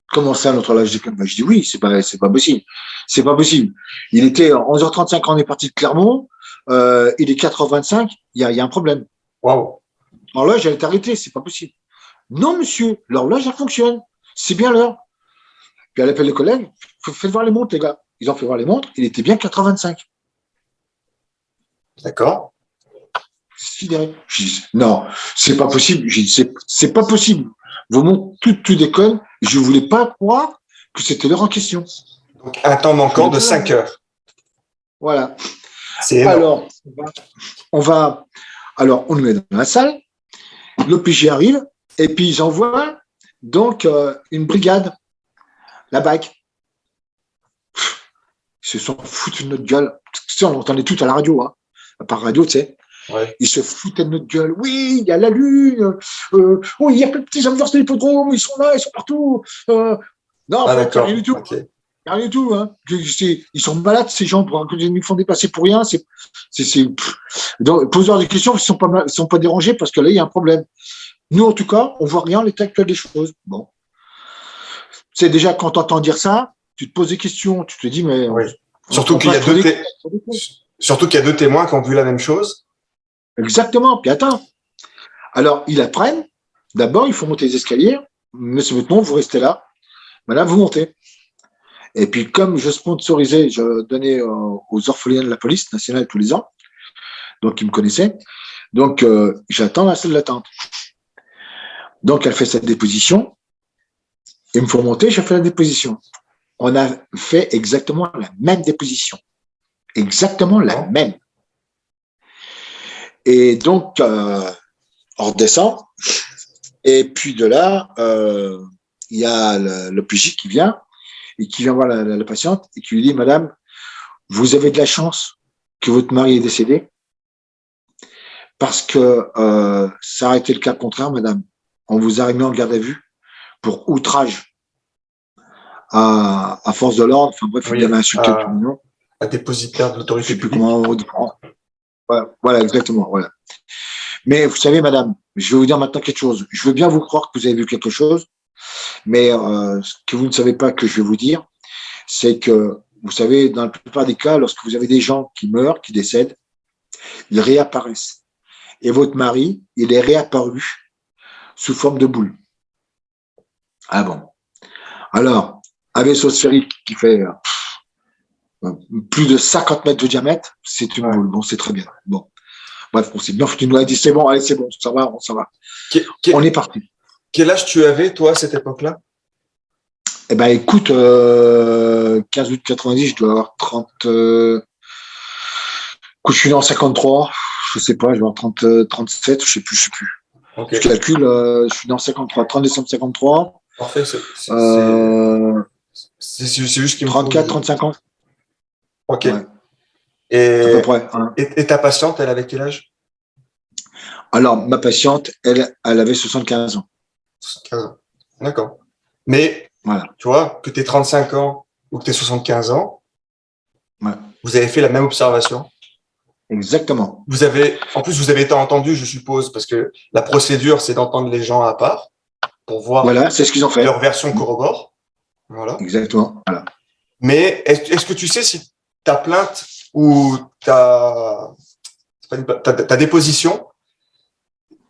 Comment ça, notre horloge déconne? Je dis oui, c'est pas possible. C'est pas possible. Il était 11h35 quand on est parti de Clermont, il est 4h25, il y a un problème. Waouh. L'horloge, elle est arrêtée, c'est pas possible. Non, monsieur, l'horloge, elle fonctionne. C'est bien l'heure. Puis elle appelle les collègues, faites voir les montres, les gars. Ils ont fait voir les montres, il était bien 4h25. D'accord. Sidéré. Je dis, non, c'est pas possible. Je dis, c'est pas possible. Vos montres, tout déconne. Je voulais pas croire que c'était l'heure en question. Donc, un temps manquant de 5 heures. Voilà. C'est énorme. Alors, on nous met dans la salle, l'OPJ arrive, et puis ils envoient donc une brigade, la BAC. Ils se sont foutus de notre gueule. Tu sais, on entendait tout à la radio, hein. Par radio, tu sais. Ouais. Ils se foutaient de notre gueule. Oui, il y a la Lune. Oui, il y a plein de petits hommes de l'hippodrome. Ils sont là, ils sont partout. Non, en fait, rien du tout. Okay. Rien du tout. Hein. Ils sont malades, ces gens. Ils nous font dépasser pour rien. Donc, pose-leur des questions. Ils ne sont pas dérangés parce que là, il y a un problème. Nous, en tout cas, on ne voit rien à l'état actuel des choses. Bon. C'est déjà quand tu entends dire ça, tu te poses des questions. Tu te dis, mais. Oui. Surtout qu'il y a deux témoins qui ont vu la même chose. Exactement. Puis attends. Alors, ils apprennent. D'abord, il faut monter les escaliers. Monsieur Boutenon, vous restez là. Madame, vous montez. Et puis, comme je sponsorisais, je donnais aux orphelins de la police nationale tous les ans. Donc, ils me connaissaient. Donc, j'attends la salle d'attente. Donc, elle fait sa déposition. Il me faut monter, je fais la déposition. On a fait exactement la même déposition. Exactement la même. Et donc, on redescend. Et puis de là, il y a le PJ qui vient et qui vient voir la patiente et qui lui dit, Madame, vous avez de la chance que votre mari est décédé parce que ça aurait été le cas contraire, Madame. On vous a mis en garde à vue pour outrage à force de l'ordre. Enfin bref, il avait insulté tout le monde. Un dépositaire de l'autorité publique. Je sais plus comment on dit. Voilà, exactement. Voilà. Mais vous savez, madame, je vais vous dire maintenant quelque chose. Je veux bien vous croire que vous avez vu quelque chose, mais ce que vous ne savez pas que je vais vous dire, c'est que, vous savez, dans la plupart des cas, lorsque vous avez des gens qui meurent, qui décèdent, ils réapparaissent. Et votre mari, il est réapparu sous forme de boule. Ah bon. Alors, un vaisseau sphérique qui fait plus de 50 mètres de diamètre, c'est une boule. Bon, c'est très bien. Bon. Bref, on s'est bien foutu. Nous a dit, c'est bon, allez, c'est bon, ça va. On est parti. Quel âge tu avais, toi, à cette époque-là? Eh ben, écoute, 15 août 90, je dois avoir 30. Je suis né en 53, je sais pas, je dois avoir 37, je sais plus. Okay. Je calcule, je suis né en 53, 30 décembre 53. Parfait, c'est juste qu'il me 34, 35 ans. Ok. Ouais. Et, à peu près, hein. Et ta patiente, elle avait quel âge? Alors, ma patiente, elle avait 75 ans. 75 ans. D'accord. Mais, Voilà. tu vois, que tu aies 35 ans ou que tu aies 75 ans, Ouais. vous avez fait la même observation. Exactement. En plus, vous avez été entendu, je suppose, parce que la procédure, c'est d'entendre les gens à part pour voir Voilà, c'est ce qu'ils ont fait. leur version corrobore. Voilà. Exactement. Voilà. Mais est-ce que tu sais si ta plainte ou ta déposition,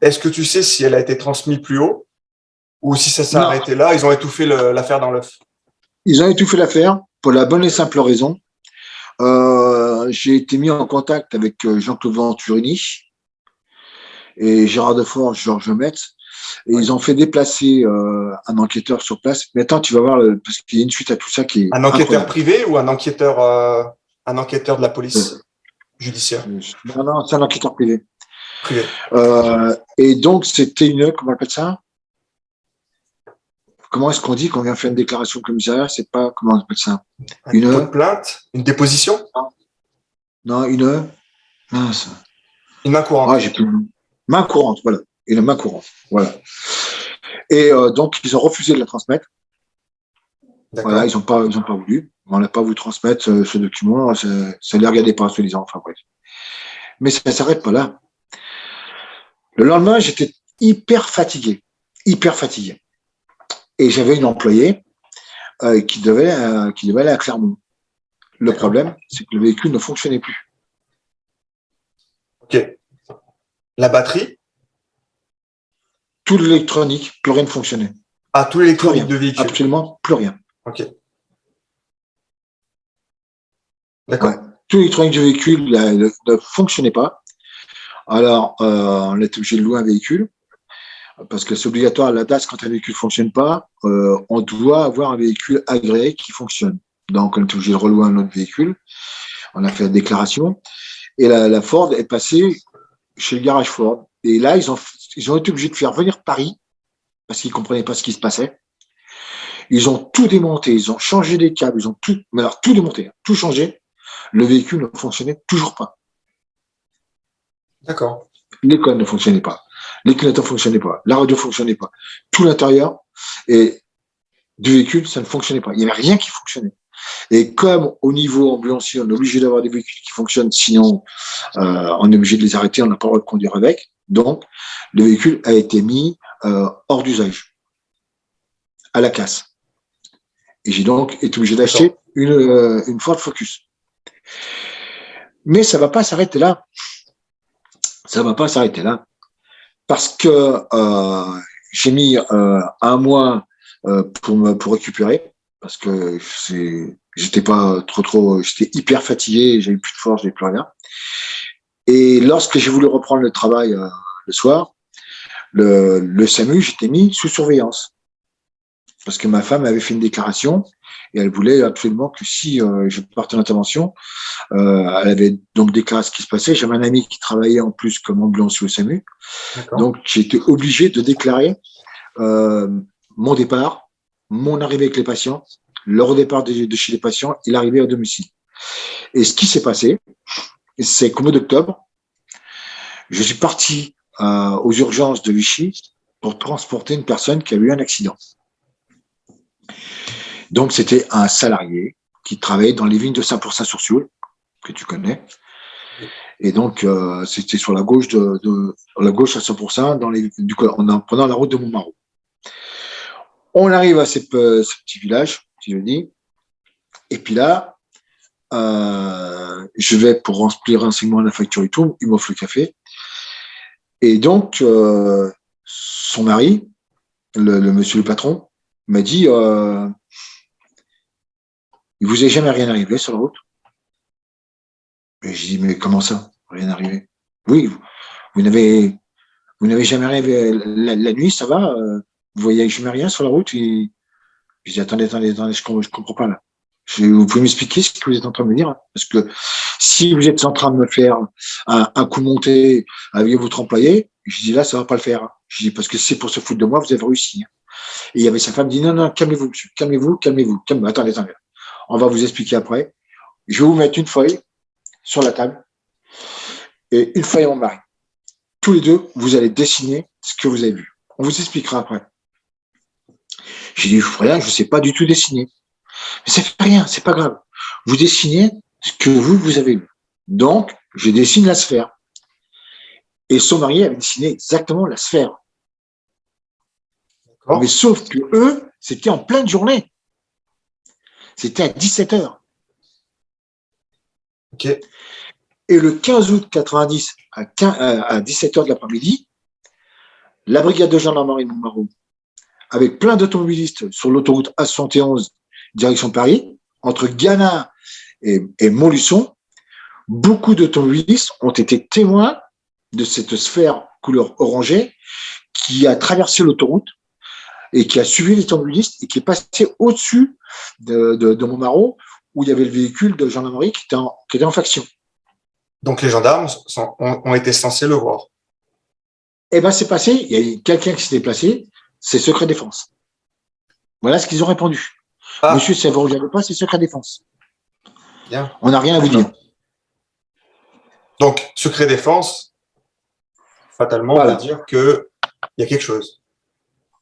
est-ce que tu sais si elle a été transmise plus haut ou si ça s'est Non, arrêté là, ils ont étouffé l'affaire dans l'œuf? ils ont étouffé l'affaire pour la bonne et simple raison. J'ai été mis en contact avec Jean-Claude Venturini et Gérard Deforge, Georges Metz, et Ouais. ils ont fait déplacer un enquêteur sur place. Mais attends, tu vas voir, parce qu'il y a une suite à tout ça qui est Un enquêteur incroyable. privé ou un enquêteur de la police judiciaire? Non, non, c'est un enquêteur privé. Privé. Et donc, c'était comment on appelle ça? Comment est-ce qu'on dit qu'on vient faire une déclaration au commissariat? C'est pas, comment on appelle ça? Un dépôt de plainte? Une déposition? Non, mince. Une main courante. Ah, j'ai plus. Main courante, voilà. Une main courante, voilà. Et donc, ils ont refusé de la transmettre. D'accord. Voilà, ils n'ont pas voulu. On n'a pas voulu transmettre ce document. Ça ne les regardait pas, soi-disant. Enfin, bref. Mais ça ne s'arrête pas là. Le lendemain, j'étais hyper fatigué. Hyper fatigué. Et j'avais une employée qui devait aller à Clermont. Le problème, c'est que le véhicule ne fonctionnait plus. Ok. La batterie? Tout l'électronique, plus rien ne fonctionnait. Ah, tout Plus l'électronique rien. de véhicule. Absolument plus rien. Ok. D'accord. Ouais. Tout l'électronique du véhicule ne fonctionnait pas. Alors, on est obligé de louer un véhicule parce que c'est obligatoire à la DAS quand un véhicule ne fonctionne pas. On doit avoir un véhicule agréé qui fonctionne. Donc, on est obligé de relouer un autre véhicule. On a fait la déclaration et la Ford est passée chez le garage Ford. Et là, ils ont été obligés de faire venir Paris parce qu'ils ne comprenaient pas ce qui se passait. Ils ont tout démonté, ils ont changé les câbles, ils ont tout, mais alors tout démonté, tout changé. Le véhicule ne fonctionnait toujours pas. D'accord. L'école ne fonctionnait pas. L'éculateur ne fonctionnait pas. La radio ne fonctionnait pas. Tout l'intérieur et du véhicule, ça ne fonctionnait pas. Il n'y avait rien qui fonctionnait. Et comme au niveau ambulancier, on est obligé d'avoir des véhicules qui fonctionnent, sinon on est obligé de les arrêter, on n'a pas le droit de conduire avec. Donc, le véhicule a été mis hors d'usage, à la casse. Et j'ai donc été obligé d'acheter une Ford Focus. Mais ça ne va pas s'arrêter là. Ça ne va pas s'arrêter là. Parce que j'ai mis un mois pour récupérer. Parce que j'étais pas trop, j'étais hyper fatigué, j'avais plus de force, j'avais plus rien. Et lorsque j'ai voulu reprendre le travail le soir, le SAMU, j'étais mis sous surveillance. Parce que ma femme avait fait une déclaration et elle voulait absolument que si je partais en intervention, elle avait donc déclaré ce qui se passait. J'avais un ami qui travaillait en plus comme ambulancier au SAMU. Donc, j'ai été obligé de déclarer mon départ, mon arrivée avec les patients, le redépart de chez les patients et l'arrivée au domicile. Et ce qui s'est passé, c'est qu'au mois d'octobre, je suis parti aux urgences de Vichy pour transporter une personne qui a eu un accident. Donc, c'était un salarié qui travaillait dans les vignes de Saint-Pour-Saint-sur-Sioule, que tu connais. Et donc, c'était sur la gauche la gauche à 100%, en prenant la route de Montmarot. On arrive à ce petit village, si je dis, et puis là, je vais pour remplir renseignement à la facture et tout, il m'offre le café. Et donc, son mari, le monsieur le patron, m'a dit il vous est jamais rien arrivé sur la route? Et je dis mais comment ça, rien arrivé? Oui, vous n'avez jamais arrivé la nuit, ça va? Vous voyez jamais rien sur la route? Et je dis attendez, je comprends pas là. Vous pouvez m'expliquer ce que vous êtes en train de me dire? Parce que si vous êtes en train de me faire un coup monté avec votre employé, je dis là, ça va pas le faire. Je dis parce que c'est pour se foutre de moi, vous avez réussi. Et il y avait sa femme qui dit non, calmez-vous, monsieur, calmez-vous. Attendez. On va vous expliquer après. Je vais vous mettre une feuille sur la table et une feuille à mon mari. tous les deux, vous allez dessiner ce que vous avez vu. On vous expliquera après. J'ai dit, rien, je sais pas du tout dessiner. Mais ça fait rien, c'est pas grave. Vous dessinez ce que vous avez vu. Donc, je dessine la sphère. Et son mari avait dessiné exactement la sphère. D'accord. Mais sauf que eux, c'était en pleine journée. C'était à 17h. Ok. Et le 15 août 90, à 17h de l'après-midi, la brigade de gendarmerie de Montmarot, avec plein d'automobilistes sur l'autoroute A71, direction Paris, entre Ghana et Montluçon, beaucoup d'automobilistes ont été témoins de cette sphère couleur orangée qui a traversé l'autoroute et qui a suivi les automobilistes et qui est passé au-dessus de Montmarot, où il y avait le véhicule de gendarmerie qui était en faction. Donc les gendarmes ont été censés le voir. Eh ben, c'est passé, il y a quelqu'un qui s'est déplacé, c'est secret défense. Voilà ce qu'ils ont répondu. Ah, Monsieur, ça ne vous regarde pas, c'est secret défense. bien. On n'a rien à vous dire. Donc, secret défense, fatalement, Voilà. veut dire qu'il y a quelque chose.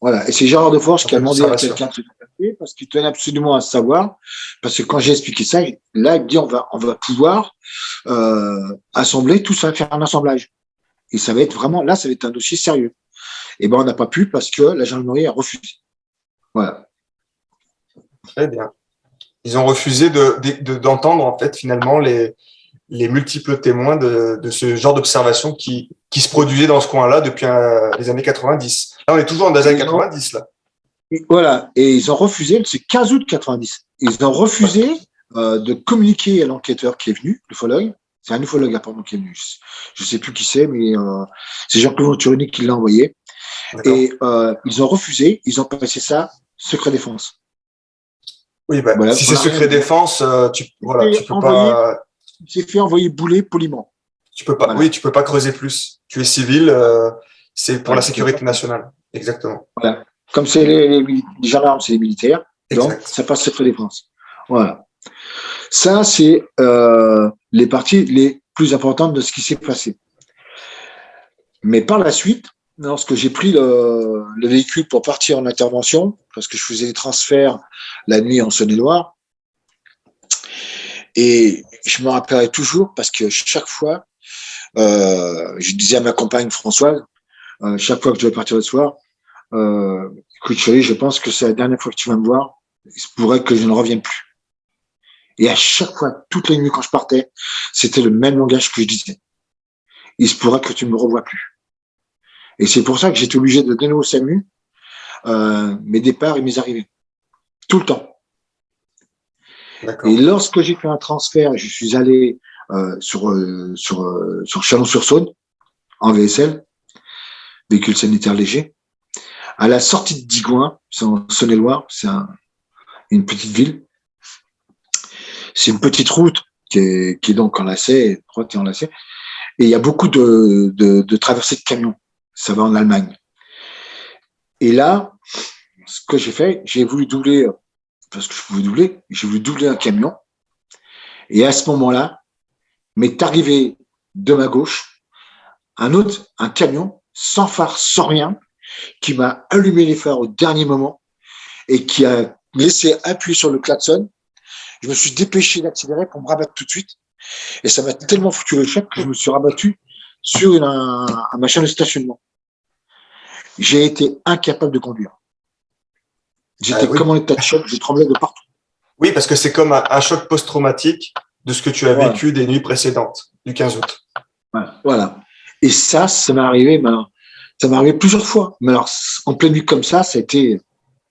Voilà. Et c'est Gérard Deforge qui a demandé à Observation. quelqu'un de se déplacer parce qu'il tenait absolument à savoir. Parce que quand j'ai expliqué ça, là, il dit on va pouvoir assembler tout ça, faire un assemblage. Et ça va être vraiment, là, ça va être un dossier sérieux. Et ben, on n'a pas pu parce que la gendarmerie a refusé. Voilà. Très bien. Ils ont refusé d'entendre, en fait, finalement, les multiples témoins de ce genre d'observation qui se produisait dans ce coin-là depuis les années 90. Là, on est toujours dans les années 90, là. Voilà. Et ils ont refusé, c'est 15 août 90. Ils ont refusé de communiquer à l'enquêteur qui est venu, l'ufologue. C'est un ufologue, apparemment, qui est venu. Je sais plus qui c'est, mais c'est Jean-Claude Turini qui l'a envoyé. D'accord. Et ils ont refusé, ils ont passé ça secret défense. Oui, bah, Voilà, si c'est secret défense, tu peux pas. Il s'est fait envoyer bouler poliment. Tu peux pas. Voilà. Oui, tu peux pas creuser plus. Tu es civil, c'est pour Voilà, la sécurité nationale. Exactement. Voilà. Comme c'est les gendarmes, c'est les militaires, donc Exact. ça passe secret défense. Voilà. Ça, c'est les parties les plus importantes de ce qui s'est passé. Mais par la suite, lorsque j'ai pris le véhicule pour partir en intervention, parce que je faisais des transferts la nuit en Saône-et-Loire, et je me rappellerai toujours parce que chaque fois, je disais à ma compagne Françoise, chaque fois que je devais partir le soir, écoute chérie, je pense que c'est la dernière fois que tu vas me voir, il se pourrait que je ne revienne plus. Et à chaque fois, toutes les nuits quand je partais, c'était le même langage que je disais. Il se pourrait que tu ne me revois plus. Et c'est pour ça que j'étais obligé de donner au SAMU mes départs et mes arrivées. Tout le temps. D'accord. Et lorsque j'ai fait un transfert, je suis allé sur Chalon-sur-Saône, en VSL, véhicule sanitaire léger. À la sortie de Digoin, c'est en Saône-et-Loire, c'est une petite ville. C'est une petite route qui est donc enlacée, droite et enlacée. Et il y a beaucoup de traversées de camions. Ça va en Allemagne. Et là, ce que j'ai fait, j'ai voulu doubler, parce que je pouvais doubler, j'ai voulu doubler un camion. Et à ce moment-là, m'est arrivé de ma gauche un camion, sans phare, sans rien, qui m'a allumé les phares au dernier moment et qui a laissé appuyer sur le klaxon. Je me suis dépêché d'accélérer pour me rabattre tout de suite. Et ça m'a tellement foutu le choc que je me suis rabattu sur un machin de stationnement. J'ai été incapable de conduire. J'étais Oui. comme en état de choc, je tremblais de partout. Oui, parce que c'est comme un choc post-traumatique de ce que tu as vécu des nuits précédentes, du 15 août. Voilà. Et ça m'est arrivé, plusieurs fois. Mais alors, en pleine nuit comme ça a été.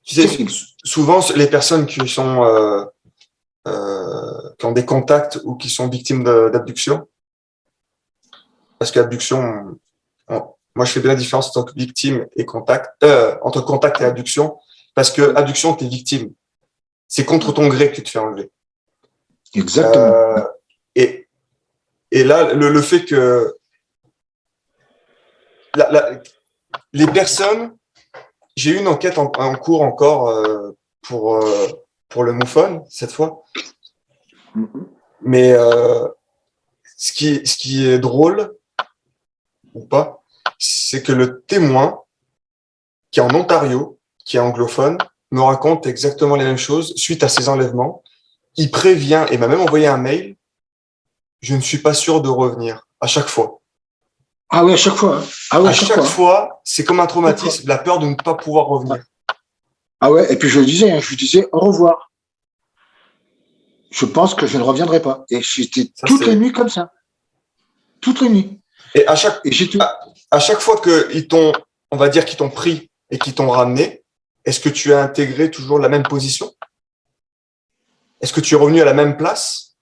Tu sais, souvent, les personnes qui ont des contacts ou qui sont victimes d'abduction, parce qu'abduction, moi je fais bien la différence entre victime et contact, entre contact et abduction, parce que abduction, tu es victime. C'est contre ton gré que tu te fais enlever. Exactement. Et là, le fait que les personnes, j'ai eu une enquête en cours encore pour le MUFON cette fois, mais ce qui est drôle ou pas, c'est que le témoin, qui est en Ontario, qui est anglophone, me raconte exactement les mêmes choses suite à ces enlèvements. Il prévient et m'a même envoyé un mail. Je ne suis pas sûr de revenir à chaque fois. Ah oui, à chaque fois. Hein. Ah oui, à chaque fois, c'est comme un traumatisme, la peur de ne pas pouvoir revenir. Ah ouais, et puis je lui disais au revoir. Je pense que je ne reviendrai pas. Et j'étais toutes les nuits comme ça. Toutes les nuits. Et à chaque fois qu'ils t'ont, on va dire qu'ils t'ont pris et qu'ils t'ont ramené, est-ce que tu as intégré toujours la même position? Est-ce que tu es revenu à la même place?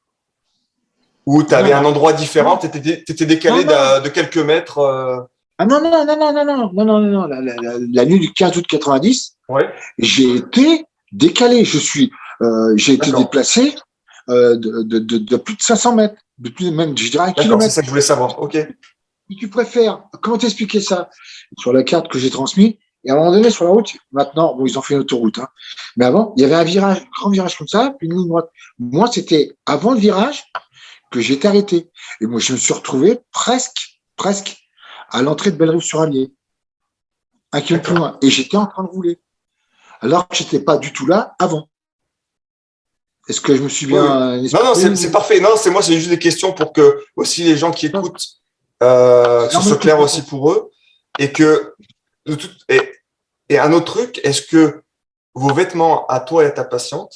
Ou tu avais un endroit différent, tu étais décalé de quelques mètres Ah non, la nuit du 15 août 90, ouais. J'ai été décalé. J'ai été déplacé de plus de 500 mètres, de plus même, je dirais, 1 kilomètre. C'est ça que je voulais savoir. Ok. Si tu préfères, comment t'expliquer ça? Sur la carte que j'ai transmise, et à un moment donné, sur la route, maintenant, bon, ils ont fait une autoroute, hein, mais avant, il y avait un virage, un grand virage comme ça, puis une ligne droite. Moi, c'était avant le virage que j'étais arrêté. Et moi, je me suis retrouvé presque à l'entrée de Bellerive-sur-Allier, 1 kilomètre plus loin. Et j'étais en train de rouler. Alors que j'étais pas du tout là avant. Est-ce que je me suis bien Non, c'est parfait. Non, c'est juste des questions pour que aussi les gens qui écoutent ce soit clair aussi pour eux. Et que et un autre truc, est-ce que vos vêtements à toi et à ta patiente,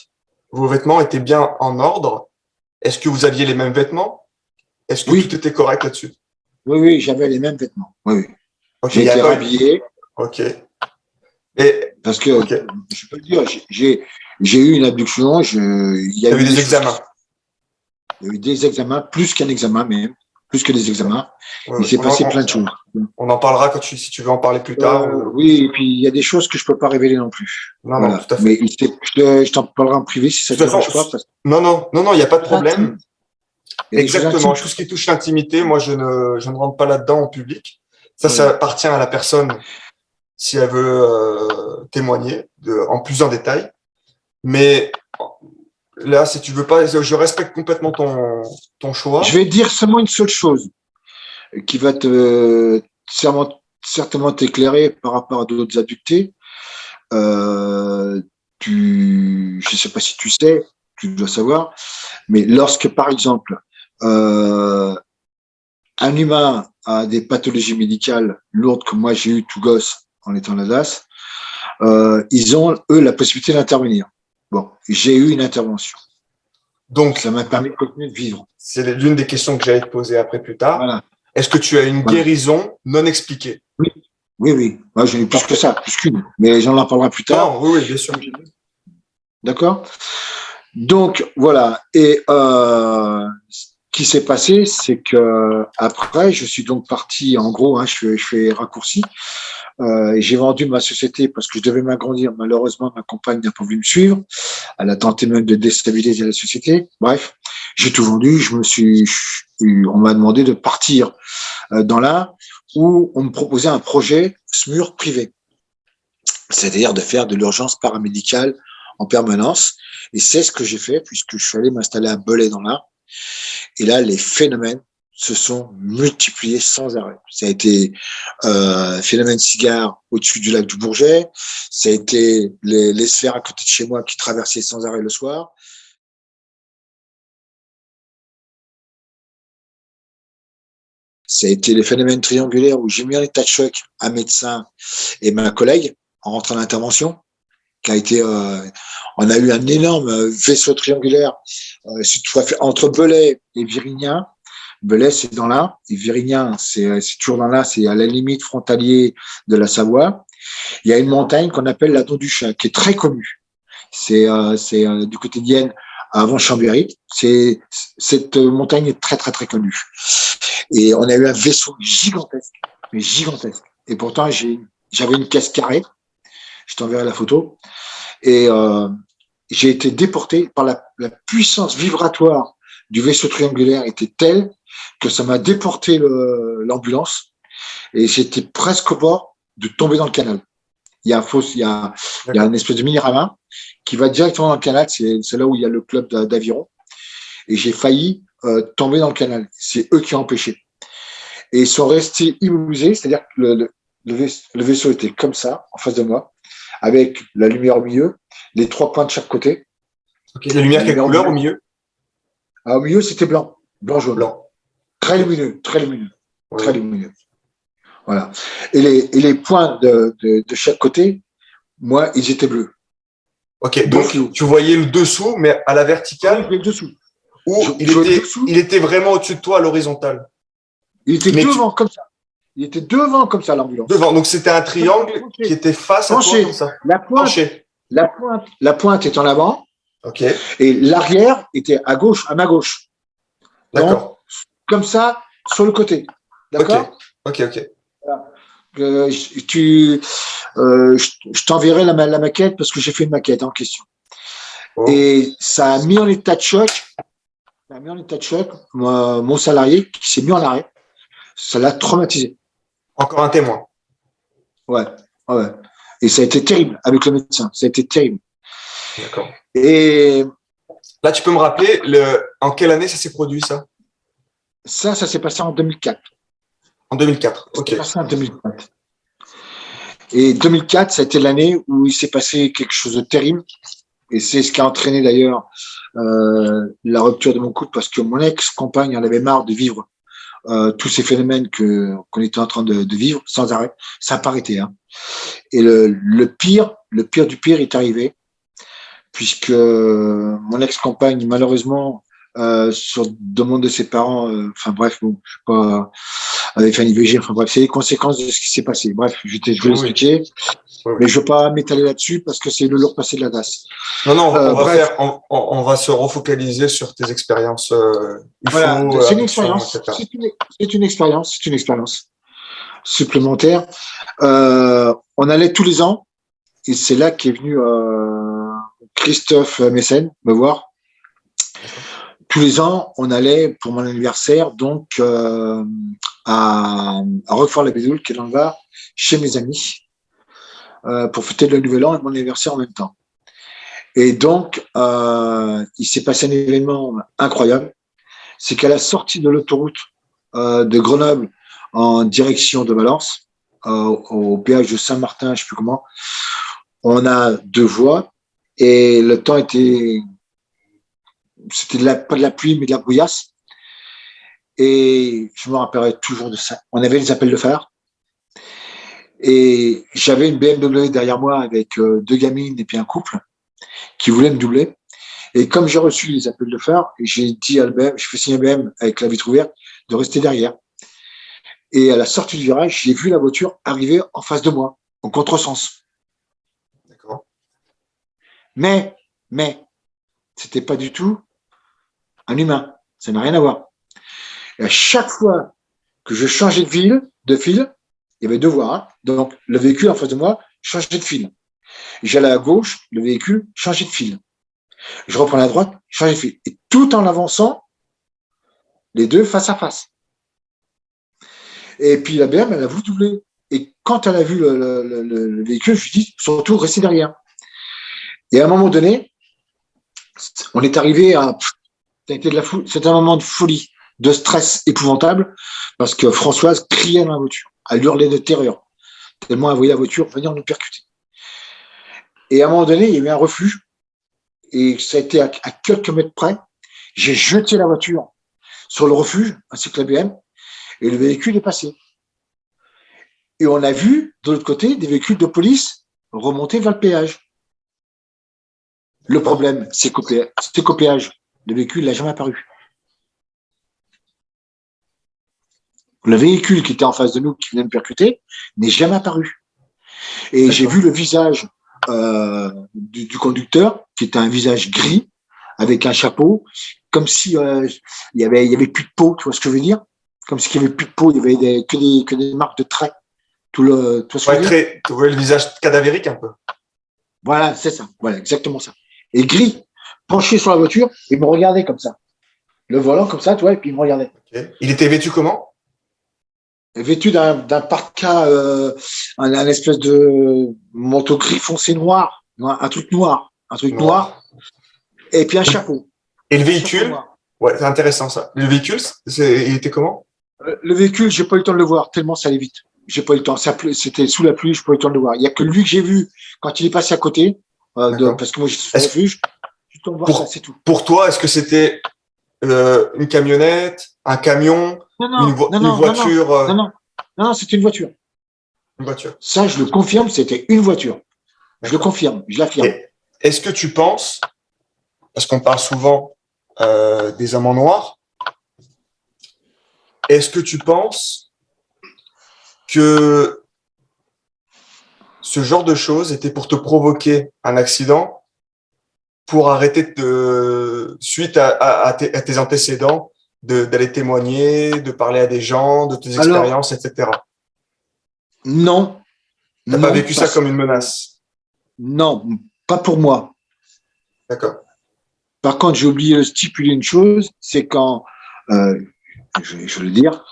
vos vêtements étaient bien en ordre? Est-ce que vous aviez les mêmes vêtements? Est-ce que tout était correct là-dessus? Oui, j'avais les mêmes vêtements. Oui. Okay, j'ai été rhabillé. Ok. Parce que je peux dire, j'ai eu une abduction. Il y a eu des examens. Il y a eu des examens, plus qu'un examen même, plus que des examens. Il s'est passé plein de choses. On en parlera si tu veux en parler plus tard. Oui, et puis il y a des choses que je peux pas révéler non plus. Non, voilà. Non, tout à fait. Mais je t'en parlerai en privé si ça ne te dérange pas. Non, il n'y a pas de problème. Exactement. Tout ce qui touche l'intimité, moi, je ne rentre pas là-dedans en public. Ça appartient à la personne si elle veut témoigner en plus en détail. Mais là, si tu veux pas, je respecte complètement ton choix. Je vais dire seulement une seule chose qui va te certainement t'éclairer par rapport à d'autres abductés. Je sais pas si tu sais, tu dois savoir, mais lorsque, par exemple, un humain a des pathologies médicales lourdes comme moi j'ai eu tout gosse en étant à la DAS, ils ont, eux, la possibilité d'intervenir. Bon, j'ai eu une intervention. Donc, ça m'a permis de continuer de vivre. C'est l'une des questions que j'allais te poser après plus tard. Voilà. Est-ce que tu as une guérison non expliquée? Oui. Moi, j'en ai eu plus que ça, plus qu'une. Mais j'en en parlerai plus tard. Non, oui, bien sûr. D'accord? Donc, voilà. Et ce qui s'est passé, c'est que après, je suis donc parti, en gros, je fais raccourci. J'ai vendu ma société parce que je devais m'agrandir. Malheureusement, ma compagne n'a pas voulu me suivre. Elle a tenté même de déstabiliser la société. Bref, j'ai tout vendu. On m'a demandé de partir dans là où on me proposait un projet SMUR privé. C'est-à-dire de faire de l'urgence paramédicale en permanence. Et c'est ce que j'ai fait puisque je suis allé m'installer à Belay dans là. Et là, les phénomènes se sont multipliés sans arrêt. Ça a été phénomène cigare au-dessus du lac du Bourget. Ça a été les sphères à côté de chez moi qui traversaient sans arrêt le soir. Ça a été les phénomènes triangulaires où j'ai mis en état de choc un médecin et ma collègue en rentrant à l'intervention. Qui a été, on a eu un énorme vaisseau triangulaire entre Belay et Virignan. Belay, c'est dans l'Ain, et Virignan, c'est toujours dans l'Ain, c'est à la limite frontalier de la Savoie. Il y a une montagne qu'on appelle la Dent du Chat, qui est très connue. C'est du côté d'Yenne, avant Chambéry. Cette montagne est très, très, très connue. Et on a eu un vaisseau gigantesque. Et pourtant, j'avais une caisse carrée. Je t'enverrai la photo. Et j'ai été déporté par la puissance vibratoire du vaisseau triangulaire était telle que ça m'a déporté l'ambulance et j'étais presque au bord de tomber dans le canal. Il y a une espèce de mini-ramin qui va directement dans le canal. C'est là où il y a le club d'aviron. Et j'ai failli tomber dans le canal. C'est eux qui ont empêché. et ils sont restés immobilisés, c'est-à-dire que le vaisseau était comme ça, en face de moi, avec la lumière au milieu, les 3 points de chaque côté. Ok. La lumière, quelle couleur au milieu? Au milieu, c'était blanc, blanc-jaune. Blanc. Très lumineux, très lumineux, Ouais. très lumineux. Voilà. Et les points de chaque côté, moi, ils étaient bleus. Ok, donc tu voyais le dessous, mais à la verticale, Le dessous. où il était vraiment au-dessus de toi à l'horizontale. Il était devant comme ça. Il était devant comme ça, l'ambulance. Devant, donc c'était un triangle qui était face à toi comme ça. La pointe est en avant. Ok. Et l'arrière était à gauche, à ma gauche. D'accord. Donc, comme ça, sur le côté. D'accord? Ok. Voilà. Je t'enverrai la maquette parce que j'ai fait une maquette en question. Oh. Et ça a mis en état de choc, mon salarié qui s'est mis en arrêt. Ça l'a traumatisé. Encore un témoin. Ouais. Et ça a été terrible avec le médecin. Ça a été terrible. D'accord. Et là, tu peux me rappeler en quelle année ça s'est produit, ça? Ça s'est passé en 2004. En 2004, ok. Ça s'est passé en 2004. Et 2004, ça a été l'année où il s'est passé quelque chose de terrible. Et c'est ce qui a entraîné d'ailleurs la rupture de mon couple, parce que mon ex-compagne en avait marre de vivre tous ces phénomènes qu'on était en train de vivre sans arrêt. Ça n'a pas arrêté. Hein. Et le pire du pire est arrivé, puisque mon ex-compagne, malheureusement, sur demande de ses parents, enfin bref, bon, je sais pas, avait fait un IVG, enfin bref, c'est les conséquences de ce qui s'est passé. Bref, je vais l'expliquer, mais je veux pas m'étaler là-dessus parce que c'est le lourd passé de la DAS. Non, on va se refocaliser sur tes expériences. Voilà, c'est une expérience. C'est une expérience supplémentaire. On allait tous les ans, et c'est là qu'est venu Christophe Messen me voir. Tous les ans, on allait pour mon anniversaire, donc à Roquefort-la-Bédoule, qui est dans le Var, chez mes amis, pour fêter le Nouvel An et mon anniversaire en même temps. Et donc, il s'est passé un événement incroyable. C'est qu'à la sortie de l'autoroute de Grenoble en direction de Valence, au péage de Saint-Martin, je ne sais plus comment, on a 2 voies et le temps c'était pas de la pluie, mais de la brouillasse. Et je me rappellerai toujours de ça. On avait les appels de phare. Et j'avais une BMW derrière moi avec 2 gamines et puis un couple qui voulaient me doubler. Et comme j'ai reçu les appels de phare, j'ai dit à l'BM, je fais signer à l'BM avec la vitre ouverte de rester derrière. Et à la sortie du virage, j'ai vu la voiture arriver en face de moi, en contresens. D'accord. Mais, c'était pas du tout un humain. Ça n'a rien à voir. Et à chaque fois que je changeais de fil, il y avait 2 voies. Hein. Donc, le véhicule en face de moi changeait de fil. J'allais à gauche, le véhicule changeait de fil. Je reprenais à droite, changeais de fil. Et tout en avançant, les 2 face à face. Et puis la BM, elle a voulu doubler. Et quand elle a vu le véhicule, je lui ai dit, surtout, restez derrière. Et à un moment donné, on est arrivé à... C'était un moment de folie, de stress épouvantable, parce que Françoise criait dans la voiture. Elle hurlait de terreur, tellement elle voyait la voiture venir nous percuter. Et à un moment donné, il y a eu un refuge, et ça a été à quelques mètres près. J'ai jeté la voiture sur le refuge, ainsi que la BM, et le véhicule est passé. Et on a vu, de l'autre côté, des véhicules de police remonter vers le péage. Le problème, c'est qu'au péage, le véhicule n'a jamais apparu. Le véhicule qui était en face de nous, qui venait me percuter, n'est jamais apparu. Et j'ai vu le visage du conducteur, qui était un visage gris, avec un chapeau, comme si il y avait plus de peau, tu vois ce que je veux dire? Comme s'il y avait plus de peau, il y avait que des marques de traits. Tu vois ce que je veux dire? Tu vois le visage cadavérique un peu. Voilà, c'est ça. Voilà, exactement ça. Et gris, penché sur la voiture, il me regardait comme ça. Le volant comme ça, tu vois, et puis il me regardait. Okay. Il était vêtu comment? Vêtu d'un parka, un espèce de manteau gris foncé noir, un truc noir, et puis un chapeau. Et le véhicule? Ouais, c'est intéressant ça. Le véhicule, il était comment? Le véhicule, j'ai pas eu le temps de le voir, tellement ça allait vite. J'ai pas eu le temps. C'était sous la pluie, j'ai pas eu le temps de le voir. Il y a que lui que j'ai vu quand il est passé à côté, D'accord. parce que moi, j'étais sur le Est-ce refuge. J'ai eu le temps de voir ça, c'est tout. pour toi, est-ce que c'était une camionnette, un camion, Non, non, non, une non, non, non, voiture, non, non, non, c'était une voiture. une voiture? Ça, je le confirme, c'était une voiture. Je le D'accord. confirme, je l'affirme. Et est-ce que tu penses, parce qu'on parle souvent des hommes en noir, est-ce que tu penses que ce genre de choses était pour te provoquer un accident, pour arrêter suite à tes antécédents, d'aller témoigner, de parler à des gens, de tes Alors, expériences, etc. non, T'as pas non, vécu ça comme une menace? non, pas pour moi. D'accord. Par contre, j'ai oublié de stipuler une chose, c'est quand, euh, je vais le dire,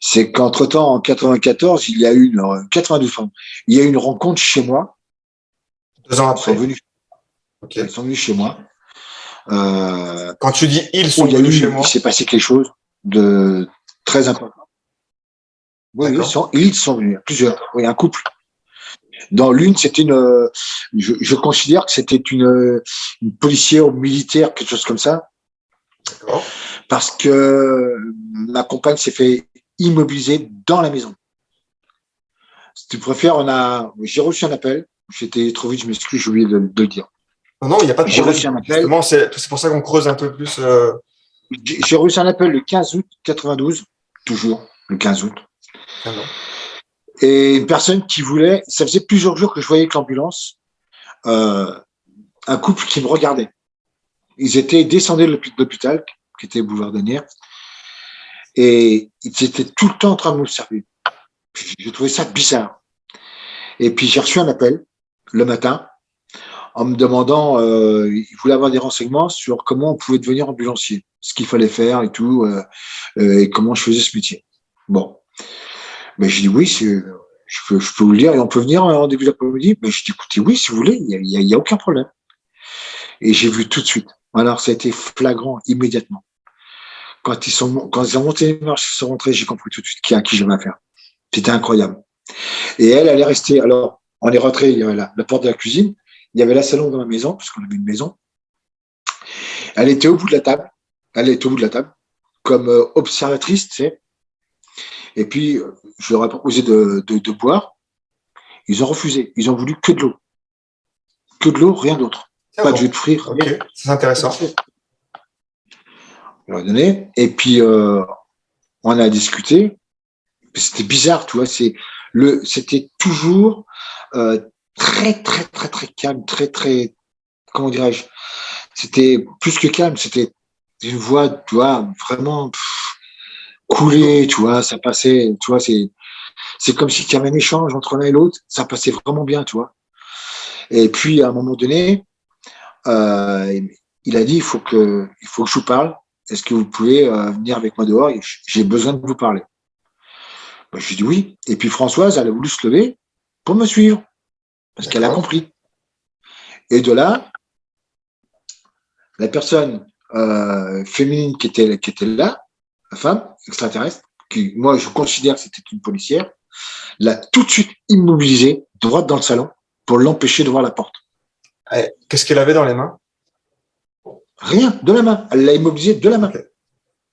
c'est qu'entre-temps, en 94, il y a eu 92, pardon, il y a eu une rencontre chez moi. 2 ans Ils sont après. venus, Ok. ils sont venus chez moi. Euh, Quand tu dis ils où sont venus chez moi, il s'est passé quelque chose de très important. Oui, d'accord. ils sont venus, plusieurs. Oui, un couple. Dans l'une, c'était je considère que c'était une policière ou militaire, quelque chose comme ça, D'accord. parce que ma compagne s'est fait immobiliser dans la maison. Si tu préfères, j'ai reçu un appel. J'étais trop vite, je m'excuse, j'ai oublié de le dire. Non, non, il n'y a pas de J'ai problème. reçu un appel. Justement, c'est pour ça qu'on creuse un peu plus. J'ai reçu un appel le 15 août 92, toujours le 15 août. Ah non. Et une personne qui voulait, ça faisait plusieurs jours que je voyais que l'ambulance, un couple qui me regardait. Ils étaient descendus de l'hôpital, qui était boulevard Danière, et ils étaient tout le temps en train de m'observer. J'ai trouvé ça bizarre. Et puis j'ai reçu un appel le matin en me demandant, ils voulaient avoir des renseignements sur comment on pouvait devenir ambulancier, ce qu'il fallait faire et tout, et comment je faisais ce métier. Bon, mais j'ai dit oui, je peux vous le dire et on peut venir en début d'après-midi. Mais je dis écoutez, oui, si vous voulez, il y a aucun problème. Et j'ai vu tout de suite. Alors ça a été flagrant immédiatement. Quand ils ont monté les marches, ils sont rentrés, j'ai compris tout de suite à qui j'avais affaire. C'était incroyable. Et elle est restée. Alors, on est rentré, il y avait la porte de la cuisine, il y avait la salon dans la maison, parce qu'on avait une maison. Elle était au bout de la table. Elle était au bout de la table, comme observatrice, tu sais. Et puis, je leur ai proposé de boire. Ils ont refusé. Ils ont voulu que de l'eau. Que de l'eau, rien d'autre. Ah Pas bon. de jus de fruits, Ok, rien. c'est intéressant. Je leur ai donné. Et puis, on a discuté. C'était bizarre, tu vois. C'était toujours très, très, très, très calme, très, très, comment dirais-je, c'était plus que calme, c'était une voix, tu vois, vraiment coulée, tu vois, ça passait, tu vois, c'est comme si il y avait un échange entre l'un et l'autre, ça passait vraiment bien, tu vois. Et puis, à un moment donné, euh, il a dit, il faut que je vous parle. Est-ce que vous pouvez venir avec moi dehors? J'ai besoin de vous parler. Ben, je lui ai dit oui. Et puis Françoise, elle a voulu se lever pour me suivre, parce qu'elle a D'accord. compris. Et de là, la personne féminine qui était là, la femme extraterrestre, qui moi je considère que c'était une policière, l'a tout de suite immobilisée droite dans le salon pour l'empêcher de voir la porte. Qu'est-ce qu'elle avait dans les mains? Rien, de la main. Elle l'a immobilisée de la main. Ok.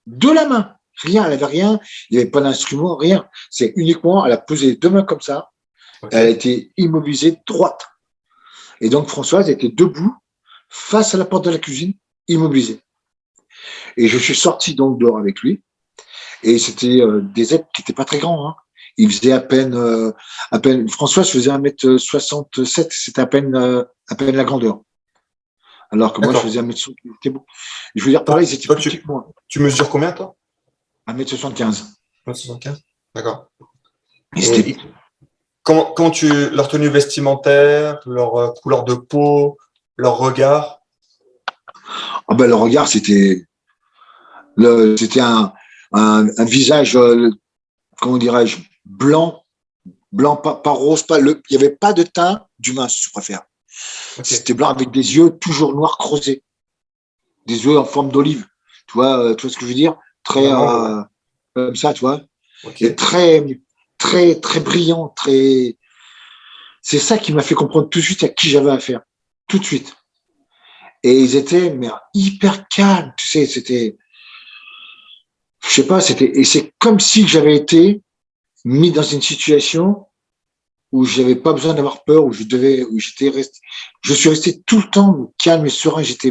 De la main. Rien, elle avait rien, il n'y avait pas d'instrument, rien. C'est uniquement, elle a posé les deux mains comme ça, Ok. elle a été immobilisée droite. Et donc Françoise était debout face à la porte de la cuisine, immobilisée. Et je suis sorti donc dehors avec lui. Et c'était des êtres qui n'étaient pas très grands. Hein. Il faisait à peine. François faisait 1m67, c'était à peine la grandeur. Alors que moi, je D'accord. faisais 1m60. C'était bon. Je veux dire, pareil, ils étaient Toi, plus petits que moi. tu mesures combien, toi? 1m75. 1m75. D'accord. Et Et c'était, comment leur tenue vestimentaire, leur couleur de peau, leur regard? ah ben, le regard, c'était un visage, comment dirais-je, blanc, pas rose, il n'y avait pas de teint d'humain, si tu préfères. Ok. C'était blanc avec des yeux toujours noirs creusés. Des yeux en forme d'olive. Tu vois ce que je veux dire? Très Vraiment, ouais. comme ça, tu vois. Ok. Et très, très, très brillant, très. C'est ça qui m'a fait comprendre tout de suite à qui j'avais affaire. Tout de suite. Et ils étaient mais, hyper calmes, tu sais, c'était. Je sais pas, c'était. Et c'est comme si j'avais été mis dans une situation où j'avais pas besoin d'avoir peur, où j'étais resté. Je suis resté tout le temps calme et serein, j'étais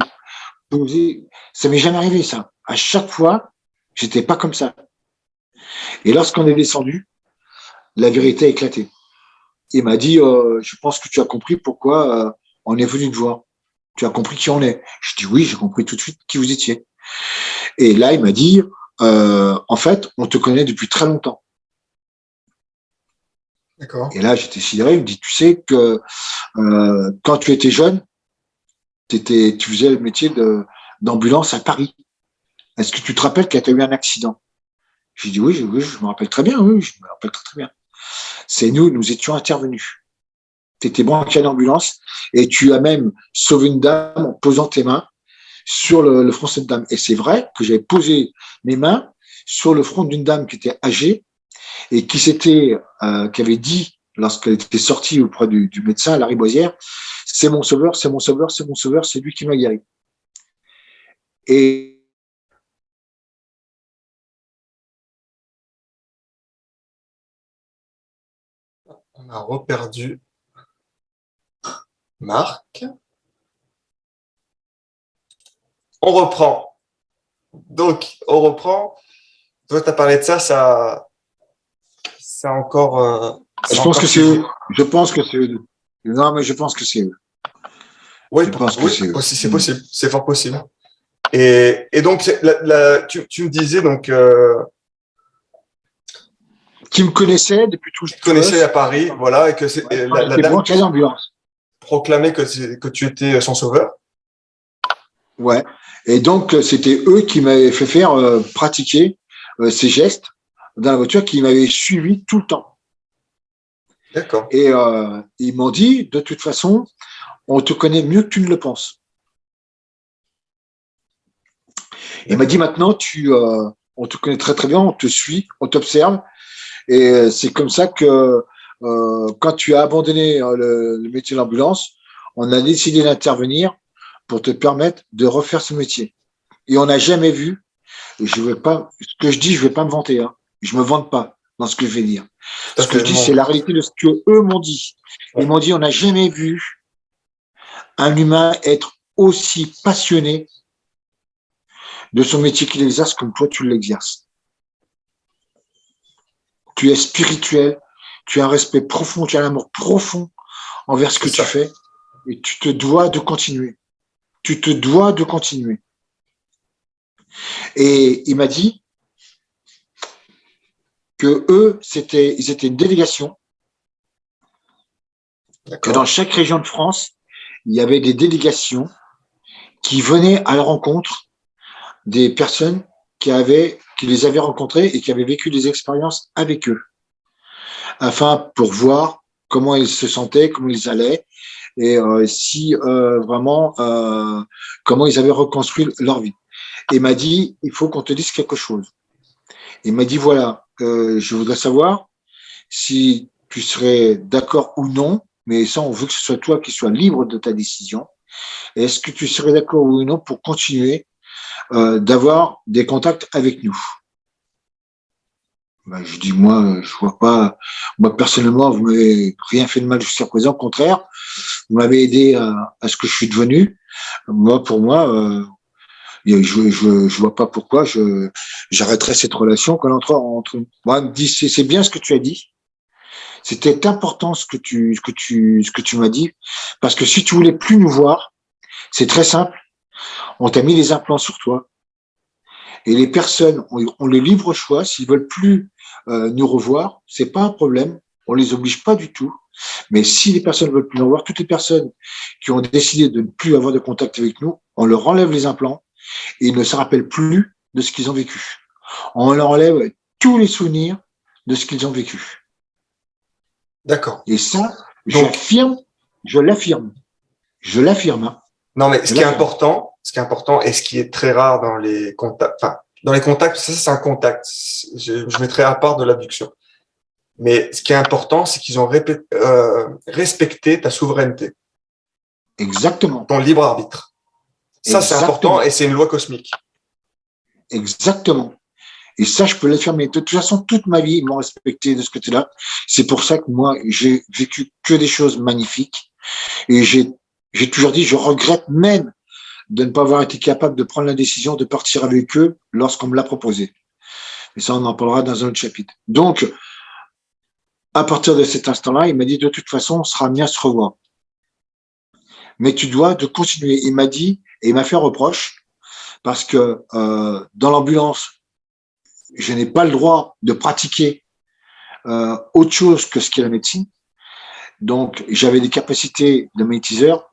posé. Ça m'est jamais arrivé, ça. À chaque fois, j'étais pas comme ça. Et lorsqu'on est descendu, la vérité a éclaté. Il m'a dit, je pense que tu as compris pourquoi on est venu te voir. Tu as compris qui on est. Je dis oui, j'ai compris tout de suite qui vous étiez. Et là, il m'a dit, en fait, on te connaît depuis très longtemps. D'accord. Et là, j'étais sidéré. Il me dit, tu sais que quand tu étais jeune, tu faisais le métier d'ambulance à Paris. Est-ce que tu te rappelles qu'il y a eu un accident? J'ai dit oui, je me rappelle très bien. Oui, je me rappelle très, très bien. C'est nous étions intervenus. Tu étais branché à l'ambulance et tu as même sauvé une dame en posant tes mains sur le front de cette dame. Et c'est vrai que j'avais posé mes mains sur le front d'une dame qui était âgée et qui avait dit, lorsqu'elle était sortie auprès du médecin à la Riboisière, c'est mon sauveur, c'est mon sauveur, c'est mon sauveur, c'est lui qui m'a guéri. Et On a reperdu Marc. On reprend. Donc, on reprend. Toi, tu as parlé de ça, ça a encore. je pense que c'est eux. Je pense que c'est eux. Non, mais je pense que c'est eux. Oui, Je pense que c'est eux. c'est possible. C'est fort possible. Et donc, tu me disais, donc, Qui me connaissait depuis tout tu te connaissais à Paris, voilà, et que la dame branché à l'ambulance. proclamait que tu étais son sauveur. Ouais. Et donc, c'était eux qui m'avaient fait faire pratiquer ces gestes dans la voiture, qui m'avaient suivi tout le temps. D'accord. Et ils m'ont dit, de toute façon, on te connaît mieux que tu ne le penses. Il m'a dit, maintenant, on te connaît très très bien, on te suit, on t'observe. Et c'est comme ça que quand tu as abandonné le métier de l'ambulance, on a décidé d'intervenir pour te permettre de refaire ce métier. Et on n'a jamais vu, je vais pas, ce que je dis, je vais pas me vanter, hein. Je me vante pas dans ce que je vais dire. Ce que je dis, c'est la réalité de ce que eux m'ont dit. Ils m'ont dit, on n'a jamais vu un humain être aussi passionné de son métier qu'il exerce comme toi tu l'exerces. Tu es spirituel, tu as un respect profond, tu as un amour profond envers ce que tu fais et tu te dois de continuer. Tu te dois de continuer. Et il m'a dit que eux, ils étaient une délégation, que dans chaque région de France, il y avait des délégations qui venaient à la rencontre des personnes qui les avaient rencontrées et qui avaient vécu des expériences avec eux, afin pour voir comment ils se sentaient, comment ils allaient, et si vraiment comment ils avaient reconstruit leur vie. Et il m'a dit, il faut qu'on te dise quelque chose. Il m'a dit, voilà, je voudrais savoir si tu serais d'accord ou non, mais ça, on veut que ce soit toi qui sois libre de ta décision. Est-ce que tu serais d'accord ou non pour continuer d'avoir des contacts avec nous? Ben, je dis, moi, je vois pas. Moi, personnellement, vous m'avez rien fait de mal jusqu'à présent. Au contraire, vous m'avez aidé à ce que je suis devenu. Moi, pour moi, je vois pas pourquoi j'arrêterais cette relation entre moi. Il me dit, c'est bien ce que tu as dit. C'était important ce que tu m'as dit, parce que si tu voulais plus nous voir, c'est très simple. On t'a mis les implants sur toi. Et les personnes ont le libre choix. S'ils veulent plus nous revoir, c'est pas un problème. On les oblige pas du tout. Mais si les personnes veulent plus nous revoir, toutes les personnes qui ont décidé de ne plus avoir de contact avec nous, on leur enlève les implants et ils ne se rappellent plus de ce qu'ils ont vécu. On leur enlève tous les souvenirs de ce qu'ils ont vécu. D'accord. Et ça, je l'affirme. Hein. Non, mais ce qui est important et ce qui est très rare dans les contacts, enfin, Dans les contacts, ça c'est un contact. Je mettrai à part de l'abduction. Mais ce qui est important, c'est qu'ils ont respecté ta souveraineté, Exactement. ton libre arbitre. Ça, c'est Exactement. important et c'est une loi cosmique. Exactement. Et ça, je peux l'affirmer. De toute façon, toute ma vie, ils m'ont respecté de ce côté-là. C'est pour ça que moi, j'ai vécu que des choses magnifiques. Et j'ai toujours dit, je regrette même de ne pas avoir été capable de prendre la décision de partir avec eux lorsqu'on me l'a proposé. Et ça, on en parlera dans un autre chapitre. Donc, à partir de cet instant-là, il m'a dit, de toute façon, on sera amené à se revoir. Mais tu dois de continuer. Il m'a dit, et il m'a fait un reproche, parce que dans l'ambulance, je n'ai pas le droit de pratiquer autre chose que ce qu'est la médecine. Donc, j'avais des capacités de magnétiseur,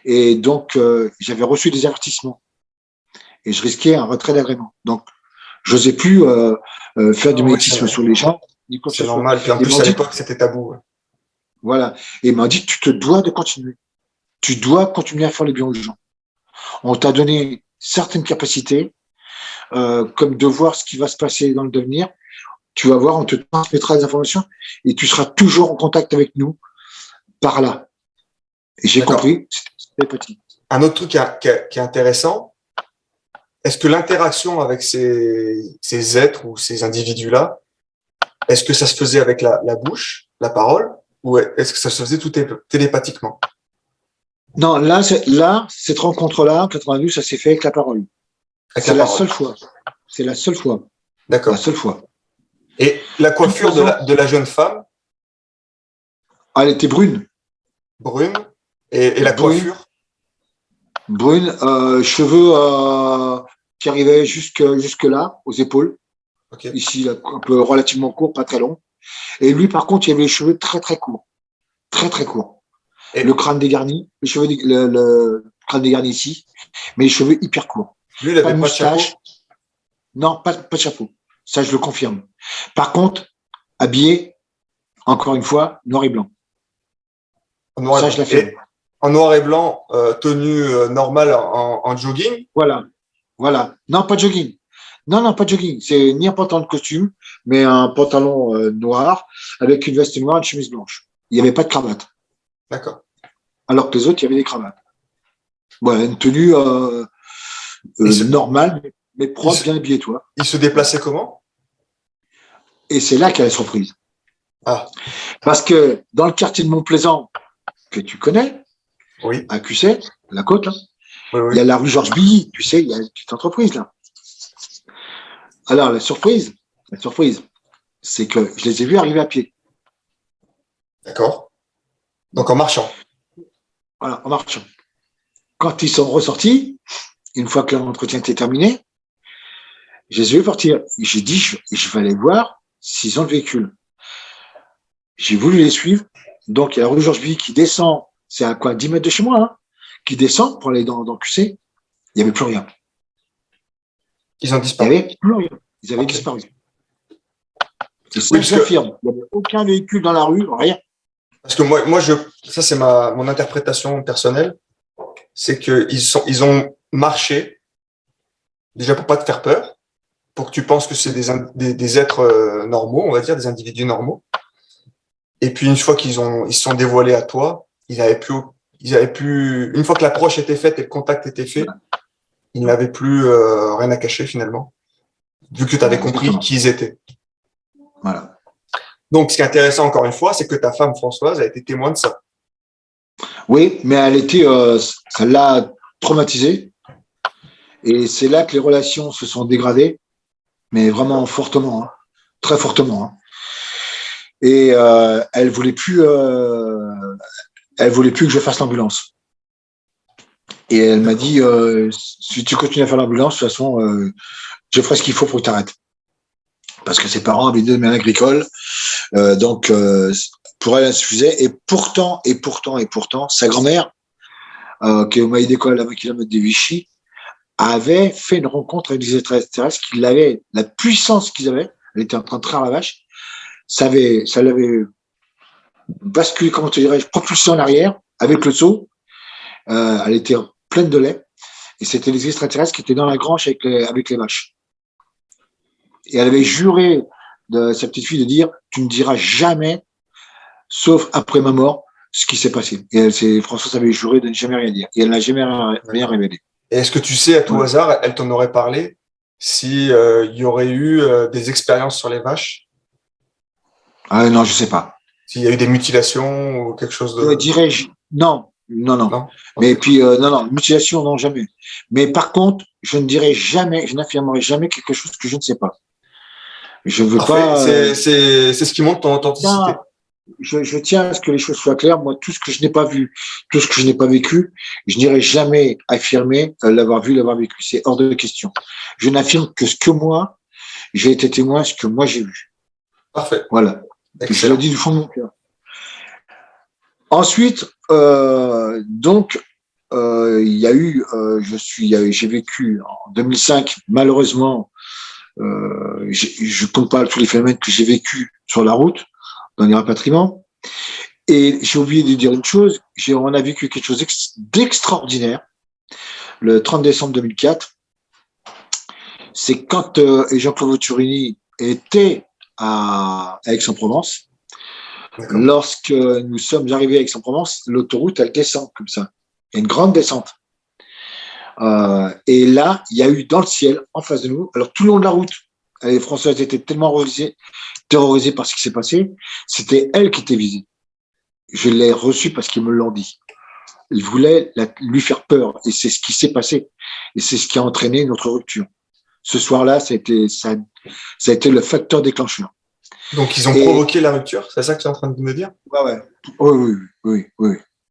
et donc, j'avais reçu des avertissements. Et je risquais un retrait d'agrément. Donc, j'osais plus faire du Ah oui, magnétisme sur les gens. Ni quoi que c'est ce soit. normal. Puis en Ils plus, m'ont à dit, l'époque, c'était tabou. voilà. Et il m'a dit, tu te dois de continuer. Tu dois continuer à faire le bien aux gens. On t'a donné certaines capacités, comme de voir ce qui va se passer dans le devenir. Tu vas voir, on te transmettra des informations et tu seras toujours en contact avec nous par là. Et j'ai D'accord. compris, c'était petit. Un autre truc qui est intéressant, est-ce que l'interaction avec ces êtres ou ces individus-là, est-ce que ça se faisait avec la bouche, la parole, ou est-ce que ça se faisait tout télépathiquement? Non, là, cette rencontre-là, en 92, ça s'est fait avec la parole. Avec C'est la la parole. seule fois. C'est la seule fois. D'accord. La seule fois. Et la coiffure de la jeune femme, Elle était brune. brune, et la Brune. coiffure, Brune, cheveux qui arrivaient jusque là, aux épaules. ok. Ici, là, un peu relativement court, pas très long. Et lui, par contre, il avait les cheveux très très courts. Très très courts. Et Le crâne dégarni, le crâne dégarni ici, mais les cheveux hyper courts. lui, il Pas avait de pas de chapeau. moustache. Non, pas de chapeau. Ça, je le confirme. Par contre, habillé, encore une fois, noir et blanc. En noir et Ça, blanc. je l'affirme. Et en noir et blanc, tenue normale en jogging. Voilà. Voilà. Non, pas de jogging. Non, pas de jogging. C'est ni un pantalon de costume, mais un pantalon noir avec une veste noire et une chemise blanche. Il n'y avait pas de cravate. D'accord. Alors que les autres, il y avait des cravates. Voilà, une tenue normale, mais propre, bien habillée, toi. Il se déplaçait comment? Et c'est là qu'il y a la surprise. Ah, Parce que dans le quartier de Mont-Plaisant, que tu connais, oui. à QC, la côte, hein, Oui, il y a oui. la rue Georges Billy, tu sais, il y a une petite entreprise là. Alors, la surprise, c'est que je les ai vus arriver à pied. D'accord. Donc en marchant. Voilà, en marchant. Quand ils sont ressortis, une fois que l'entretien était terminé, je les ai vus partir. J'ai dit, je vais aller voir s'ils ont le véhicule. J'ai voulu les suivre. Donc, il y a la rue Georges Billy qui descend, c'est à quoi, 10 mètres de chez moi, hein, qui descend pour aller dans QC. Il n'y avait plus rien. Ils ont Il n'y disparu. avait plus rien. Ils avaient Ok. disparu. Et ça, Oui, parce que, j'affirme. Il n'y avait aucun véhicule dans la rue, rien. parce que moi, ça c'est mon interprétation personnelle, c'est que ils ont marché déjà pour pas te faire peur, pour que tu penses que c'est des êtres normaux, on va dire, des individus normaux. Et puis une fois ils se sont dévoilés à toi, ils avaient plus, une fois que l'approche était faite et le contact était fait, ils n'avaient plus rien à cacher finalement, vu que tu avais compris Exactement. qui ils étaient. Voilà. Donc ce qui est intéressant encore une fois, c'est que ta femme Françoise a été témoin de ça. Oui, mais ça l'a traumatisée. Et c'est là que les relations se sont dégradées, mais vraiment fortement, hein, très fortement. Hein. Et elle voulait plus que je fasse l'ambulance. Et elle m'a dit, si tu continues à faire l'ambulance, de toute façon, je ferai ce qu'il faut pour que tu arrêtes. Parce que ses parents avaient deux domaine agricole, donc pour elle, elle suffisait. Et pourtant, sa grand-mère, qui est au Maïs d'école à 20 km de Vichy, avait fait une rencontre avec des extraterrestres qui l'avaient, la puissance qu'ils avaient, elle était en train de traire la vache, ça l'avait basculé, comment te dirais-je, propulsé en arrière avec le seau. Elle était pleine de lait et c'était les extraterrestres qui étaient dans la grange avec les vaches. Et elle avait juré de sa petite fille de dire, tu ne diras jamais, sauf après ma mort, ce qui s'est passé. Et Françoise avait juré de ne jamais rien dire. Et elle n'a jamais rien révélé. Et est-ce que tu sais, à tout Ouais. hasard, elle t'en aurait parlé si il y aurait eu des expériences sur les vaches, Ah non, je sais pas. s'il y a eu des mutilations ou quelque chose de... Dirais-je, non, non, non. Non? Mais Ok. puis, non, non, mutilation, non, jamais. Mais par contre, je ne dirai jamais, je n'affirmerai jamais quelque chose que je ne sais pas. Je ne veux Parfait. pas. C'est ce qui montre ton authenticité. Tiens, je tiens à ce que les choses soient claires. Moi, tout ce que je n'ai pas vu, tout ce que je n'ai pas vécu, je n'irai jamais affirmer l'avoir vu, l'avoir vécu. C'est hors de question. Je n'affirme que ce que moi, j'ai été témoin, ce que moi j'ai vu. Parfait. Voilà. Je Excellent. le dis du fond de mon cœur. Ensuite, donc, il y a eu, j'ai vécu en 2005, malheureusement, je compte pas tous les phénomènes que j'ai vécu sur la route, dans les rapatriements. Et j'ai oublié de dire une chose, on a vécu quelque chose d'extraordinaire le 30 décembre 2004. C'est quand Jean-Claude Venturini était à Aix-en-Provence. D'accord. Lorsque nous sommes arrivés à Aix-en-Provence, l'autoroute, elle descend comme ça. Il y a une grande descente. Et là, il y a eu dans le ciel, en face de nous, alors tout le long de la route, les Françaises étaient tellement terrorisées par ce qui s'est passé, c'était elle qui était visée. Je l'ai reçue parce qu'ils me l'ont dit. Ils voulaient lui faire peur, et c'est ce qui s'est passé. Et c'est ce qui a entraîné notre rupture. Ce soir-là, ça a été le facteur déclencheur. Donc, ils ont provoqué la rupture, c'est ça que tu es en train de me dire? Ouais.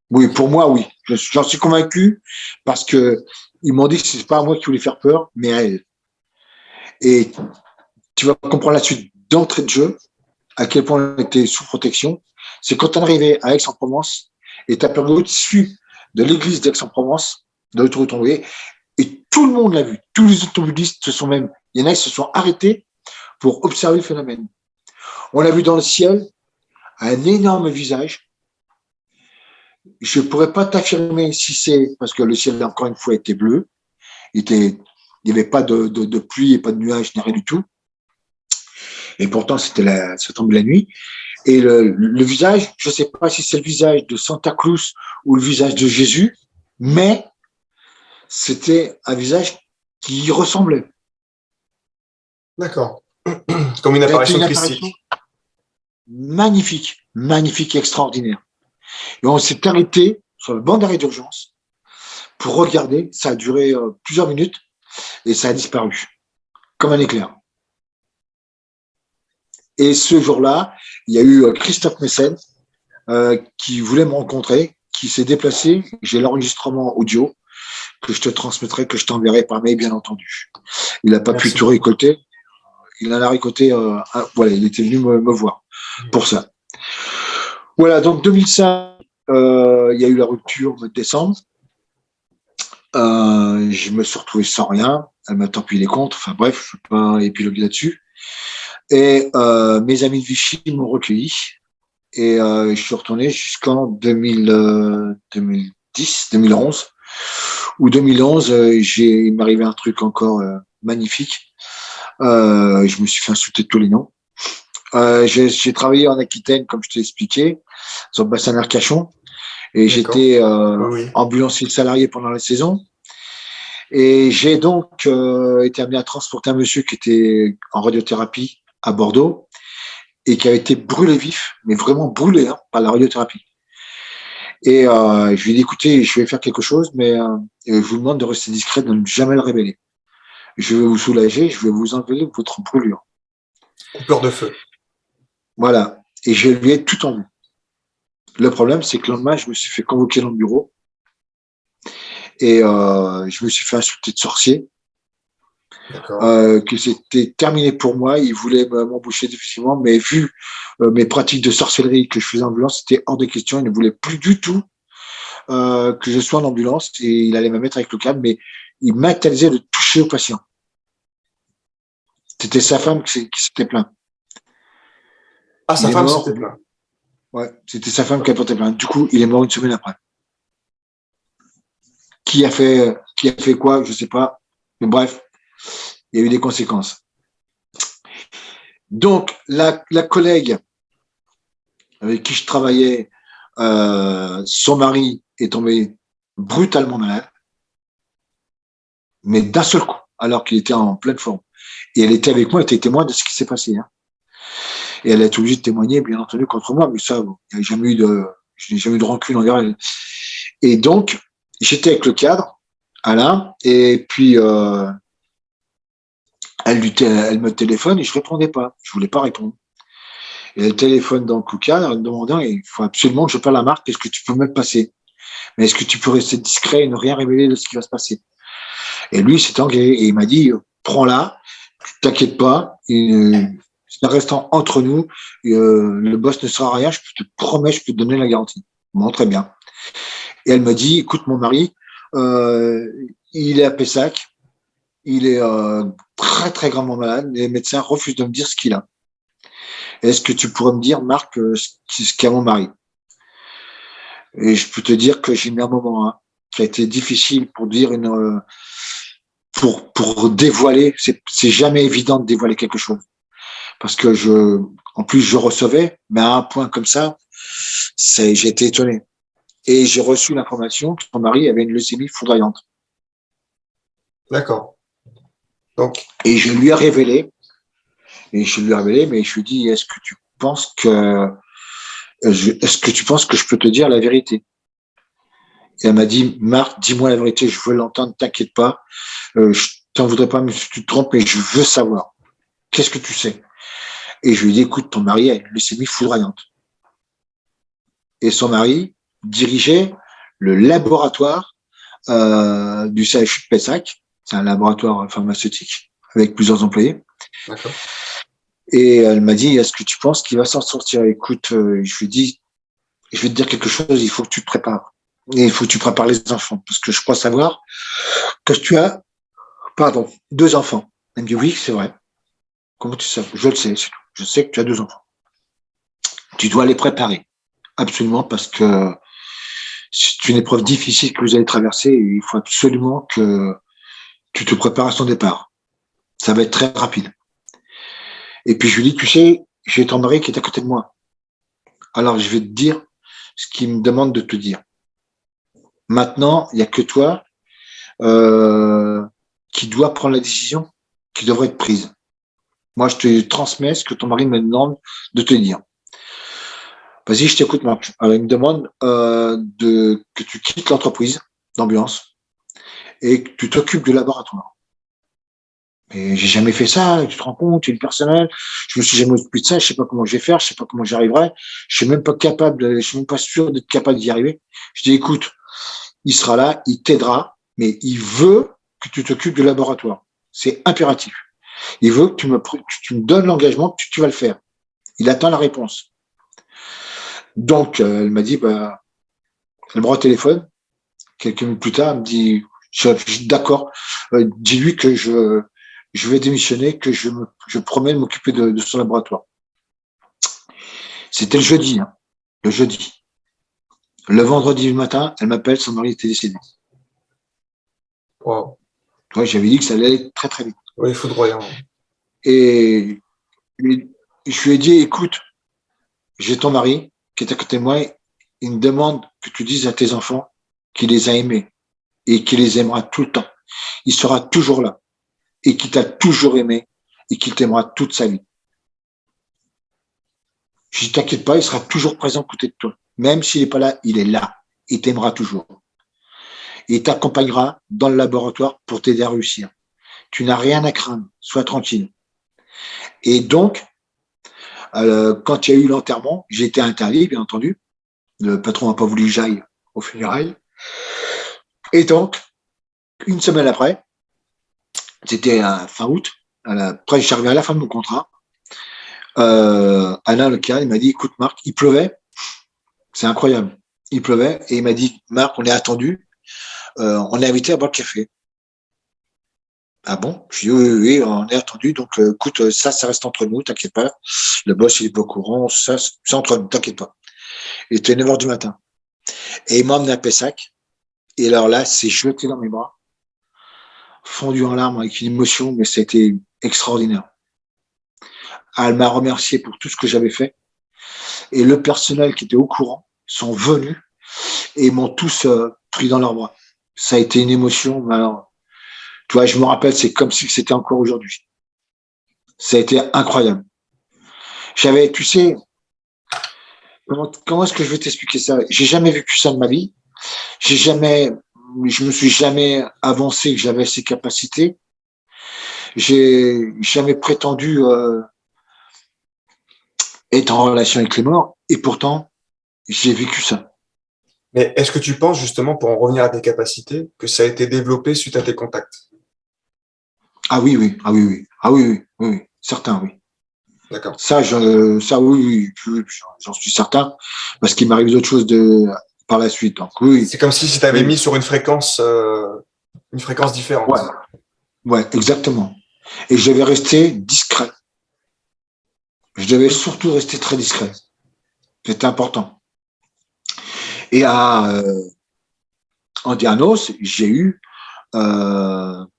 Oui, pour moi, oui. J'en suis convaincu parce que ils m'ont dit que c'est pas à moi qui voulais faire peur, mais à elle. Et tu vas comprendre la suite d'entrée de jeu, à quel point on était sous protection. C'est quand on est arrivé à Aix-en-Provence, et ta période suit de l'église d'Aix-en-Provence, de l'autoroute envoyée, et tout le monde l'a vu. Tous les automobilistes il y en a qui se sont arrêtés pour observer le phénomène. On l'a vu dans le ciel, un énorme visage. Je ne pourrais pas t'affirmer si c'est parce que le ciel, encore une fois, était bleu. Il n'y avait pas de pluie et pas de nuages, ni rien du tout. Et pourtant, ça tombait la nuit. Et le visage, je ne sais pas si c'est le visage de Santa Claus ou le visage de Jésus, mais c'était un visage qui y ressemblait. D'accord. Comme une apparition christique. Magnifique, magnifique, extraordinaire. Et on s'est arrêté sur le banc d'arrêt d'urgence pour regarder. Ça a duré plusieurs minutes et ça a disparu comme un éclair. Et ce jour-là, il y a eu Christophe Messen qui voulait me rencontrer, qui s'est déplacé. J'ai l'enregistrement audio que je te transmettrai, que je t'enverrai par mail, bien entendu. Il n'a pas pu tout récolter. Il en a récolté. Voilà, il était venu me voir pour ça. Voilà, donc 2005, il y a eu la rupture de décembre. Je me suis retrouvé sans rien. Elle m'a tant pis les comptes. Enfin bref, je ne vais pas épiloguer là-dessus. Et mes amis de Vichy m'ont recueilli. Et je suis retourné jusqu'en 2010, 2011. Ou 2011, il m'arrivait un truc encore magnifique. Je me suis fait insulter de tous les noms. J'ai travaillé en Aquitaine, comme je t'ai expliqué, sur le bassin d'Arcachon. Et j'étais ambulancier salarié pendant la saison. Et j'ai donc été amené à transporter un monsieur qui était en radiothérapie à Bordeaux et qui avait été brûlé vif, mais vraiment brûlé par la radiothérapie. Et je lui ai dit, écoutez, je vais faire quelque chose, mais je vous demande de rester discret, de ne jamais le révéler. Je vais vous soulager, je vais vous enlever votre brûlure. Coupeur de feu. Voilà. Et je lui ai tout enlevé. Le problème, c'est que le lendemain, je me suis fait convoquer dans le bureau et je me suis fait insulter de sorcier. Que c'était terminé pour moi. Il voulait m'embaucher définitivement, mais vu mes pratiques de sorcellerie que je faisais en ambulance, c'était hors de question. Il ne voulait plus du tout que je sois en ambulance et il allait me mettre avec le câble, mais il m'interdisait de toucher aux patients. C'était sa femme qui s'était plaint. Ah, sa femme s'était plaint. Ouais, c'était sa femme qui a porté plainte. Du coup, il est mort une semaine après. Qui a fait quoi, je sais pas. Mais bref, il y a eu des conséquences. Donc, la collègue avec qui je travaillais, son mari est tombé brutalement malade, mais d'un seul coup, alors qu'il était en pleine forme. Et elle était avec moi, elle était témoin de ce qui s'est passé. Hein. Et elle a été obligée de témoigner, bien entendu, contre moi, mais ça, il n'y a jamais eu je n'ai jamais eu de rancune envers elle. Et donc, j'étais avec le cadre, Alain, et puis elle me téléphone et je répondais pas. Je voulais pas répondre. Et elle téléphone dans le cadre, en me demandant, il faut absolument que je parle à Marc, est-ce que tu peux me passer? Mais est-ce que tu peux rester discret et ne rien révéler de ce qui va se passer? Et lui, s'est engagé et il m'a dit, prends-la, t'inquiète pas, ça reste entre nous, le boss ne sera rien, je te promets, je peux te donner la garantie. Bon, très bien. Et elle me dit, écoute, mon mari, il est à Pessac, il est très, très gravement malade, les médecins refusent de me dire ce qu'il a. Est-ce que tu pourrais me dire, Marc, ce qu'a mon mari? Et je peux te dire que j'ai mis un moment qui a été difficile pour dire pour dévoiler. C'est jamais évident de dévoiler quelque chose parce que en plus je recevais, mais à un point comme ça, j'ai été étonné. Et j'ai reçu l'information que son mari avait une leucémie foudroyante. D'accord. Donc, et je lui ai révélé, mais je lui ai dit, est-ce que tu penses que je peux te dire la vérité? Et elle m'a dit, Marc, dis-moi la vérité, je veux l'entendre, t'inquiète pas, je t'en voudrais pas, mais si tu te trompes, mais je veux savoir. Qu'est-ce que tu sais? Et je lui ai dit, écoute, ton mari a une leucémie foudroyante. Et son mari dirigeait le laboratoire du CHU de Pessac, c'est un laboratoire pharmaceutique avec plusieurs employés. d'accord. Et elle m'a dit, est-ce que tu penses qu'il va s'en sortir? Écoute, je lui ai dit, je vais te dire quelque chose, il faut que tu te prépares. Et il faut que tu prépares les enfants, parce que je crois savoir que tu as, 2 enfants. Elle me dit, oui, c'est vrai. Comment tu sais? Je le sais, c'est tout. Je sais que tu as 2 enfants. Tu dois les préparer, absolument, parce que c'est une épreuve difficile que vous allez traverser et il faut absolument que tu te prépares à son départ. Ça va être très rapide. Et puis je lui dis, tu sais, j'ai ton mari qui est à côté de moi. Alors je vais te dire ce qu'il me demande de te dire. Maintenant, il n'y a que toi qui dois prendre la décision qui devrait être prise. Moi, je te transmets ce que ton mari me demande de te dire. Vas-y, je t'écoute, Marc. Alors, il me demande que tu quittes l'entreprise d'ambulance et que tu t'occupes du laboratoire. Mais j'ai jamais fait ça, tu te rends compte, il est personnel. Je me suis jamais occupé de ça, je sais pas comment je vais faire, je sais pas comment j'y arriverai. Je suis même pas capable, je suis même pas sûr d'être capable d'y arriver. Je dis, écoute, il sera là, il t'aidera, mais il veut que tu t'occupes du laboratoire. C'est impératif. Il veut que tu me donnes l'engagement que tu vas le faire. Il attend la réponse. Donc, elle m'a dit, elle me rend au téléphone. Quelques minutes plus tard, elle me dit, je suis d'accord, dis-lui que je vais démissionner, que je promets de m'occuper de son laboratoire. C'était le jeudi, hein, le jeudi. Le vendredi matin, elle m'appelle, son mari était décédé. Wow. Ouais, j'avais dit que ça allait aller très très vite. Oui, foudroyant. Et je lui ai dit, écoute, j'ai ton mari qui est à côté de moi, il me demande que tu dises à tes enfants qu'il les a aimés et qu'il les aimera tout le temps. Il sera toujours là et qu'il t'a toujours aimé et qu'il t'aimera toute sa vie. Je dis, t'inquiète pas, il sera toujours présent à côté de toi. Même s'il n'est pas là, il est là. Il t'aimera toujours. Et il t'accompagnera dans le laboratoire pour t'aider à réussir. Tu n'as rien à craindre. Sois tranquille. Et donc, quand il y a eu l'enterrement, j'ai été interdit, bien entendu. Le patron n'a pas voulu que j'aille aux funérailles. Et donc, une semaine après, c'était fin août, après je suis arrivé à la fin de mon contrat, Alain Lecal, il m'a dit, écoute Marc, il pleuvait, c'est incroyable, il pleuvait, et il m'a dit, Marc, on est attendu, on est invité à boire le café. Ah bon? Je dis, oui, on est attendu, donc écoute, ça reste entre nous, t'inquiète pas, le boss il est pas au courant, ça c'est entre nous, t'inquiète pas. Il était 9h du matin. Et il m'a emmené à Pessac, et alors là, c'est jeté dans mes bras, fondu en larmes avec une émotion, mais c'était extraordinaire. Elle m'a remercié pour tout ce que j'avais fait. Et le personnel qui était au courant sont venus et m'ont tous pris dans leurs bras. Ça a été une émotion. Alors, tu vois, je me rappelle, c'est comme si c'était encore aujourd'hui. Ça a été incroyable. J'avais, tu sais, comment est-ce que je vais t'expliquer ça? J'ai jamais vécu ça de ma vie. Je me suis jamais avancé que j'avais ces capacités. J'ai jamais prétendu être en relation avec les morts. Et pourtant, j'ai vécu ça. Mais est-ce que tu penses justement, pour en revenir à tes capacités, que ça a été développé suite à tes contacts? Ah oui, oui, ah oui, oui, ah oui, oui, oui, oui. Certain, oui. D'accord. Ça, oui, oui, j'en suis certain, parce qu'il m'arrive d'autres choses par la suite. Donc oui, C'est comme si tu t'avais oui. mis sur une fréquence différente. Ouais, ouais, exactement. Et je devais rester discret. Je devais surtout rester très discret. C'était important. Et en Dianos, j'ai eu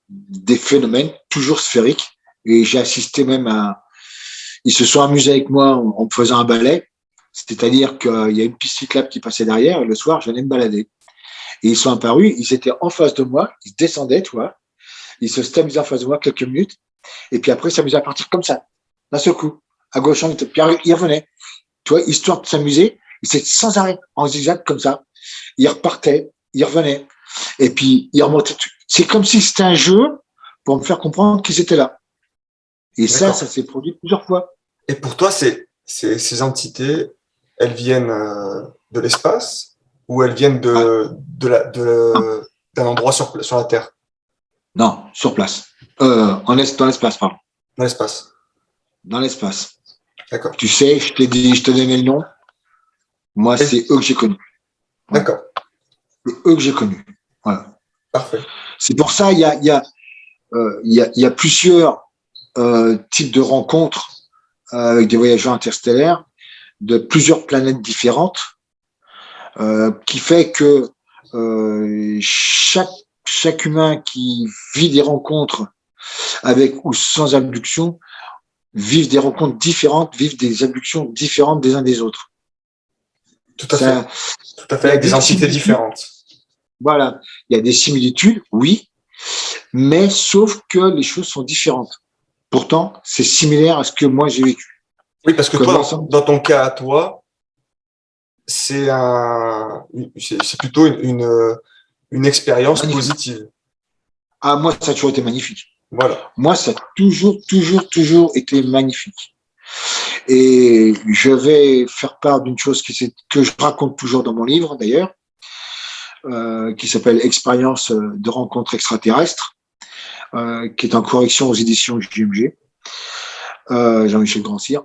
des phénomènes toujours sphériques. Et j'ai assisté même à... Ils se sont amusés avec moi en me faisant un balai. C'est-à-dire qu'il y a une piste cyclable qui passait derrière et le soir, je venais me balader. Et ils sont apparus, ils étaient en face de moi, ils descendaient, tu vois. Ils se stabilisaient en face de moi quelques minutes. Et puis après, ils s'amusaient à partir comme ça, d'un seul coup, à gauche, en puis ils revenaient. Tu vois, histoire de s'amuser, ils étaient sans arrêt, en zigzag comme ça. Ils repartaient, ils revenaient. Et puis, ils remontaient. C'est comme si c'était un jeu pour me faire comprendre qu'ils étaient là. Et ça s'est produit plusieurs fois. Et pour toi, ces entités, elles viennent de l'espace ou elles viennent d'un endroit sur la Terre? Non, sur place. Dans l'espace, pardon. Dans l'espace. Dans l'espace. D'accord. Tu sais, je te donnais le nom. Moi, c'est eux que j'ai connus. Ouais. D'accord. C'est eux que j'ai connus. Voilà. Parfait. C'est pour ça, il y a plusieurs types de rencontres avec des voyageurs interstellaires de plusieurs planètes différentes, qui fait que chaque humain qui vit des rencontres avec ou sans abduction vivent des rencontres différentes, vivent des abductions différentes des uns des autres. Tout à fait. Tout à fait, avec des entités différentes. Voilà. Il y a des similitudes, oui, mais sauf que les choses sont différentes. Pourtant, c'est similaire à ce que moi j'ai vécu. Oui, parce que toi, dans ton cas à toi, c'est plutôt une expérience positive. Ah, moi, ça a toujours été magnifique. Voilà. Moi, ça a toujours été magnifique. Et je vais faire part d'une chose que je raconte toujours dans mon livre, d'ailleurs, qui s'appelle Expérience de rencontre extraterrestre, qui est en correction aux éditions JMG, Jean-Michel Grandcir.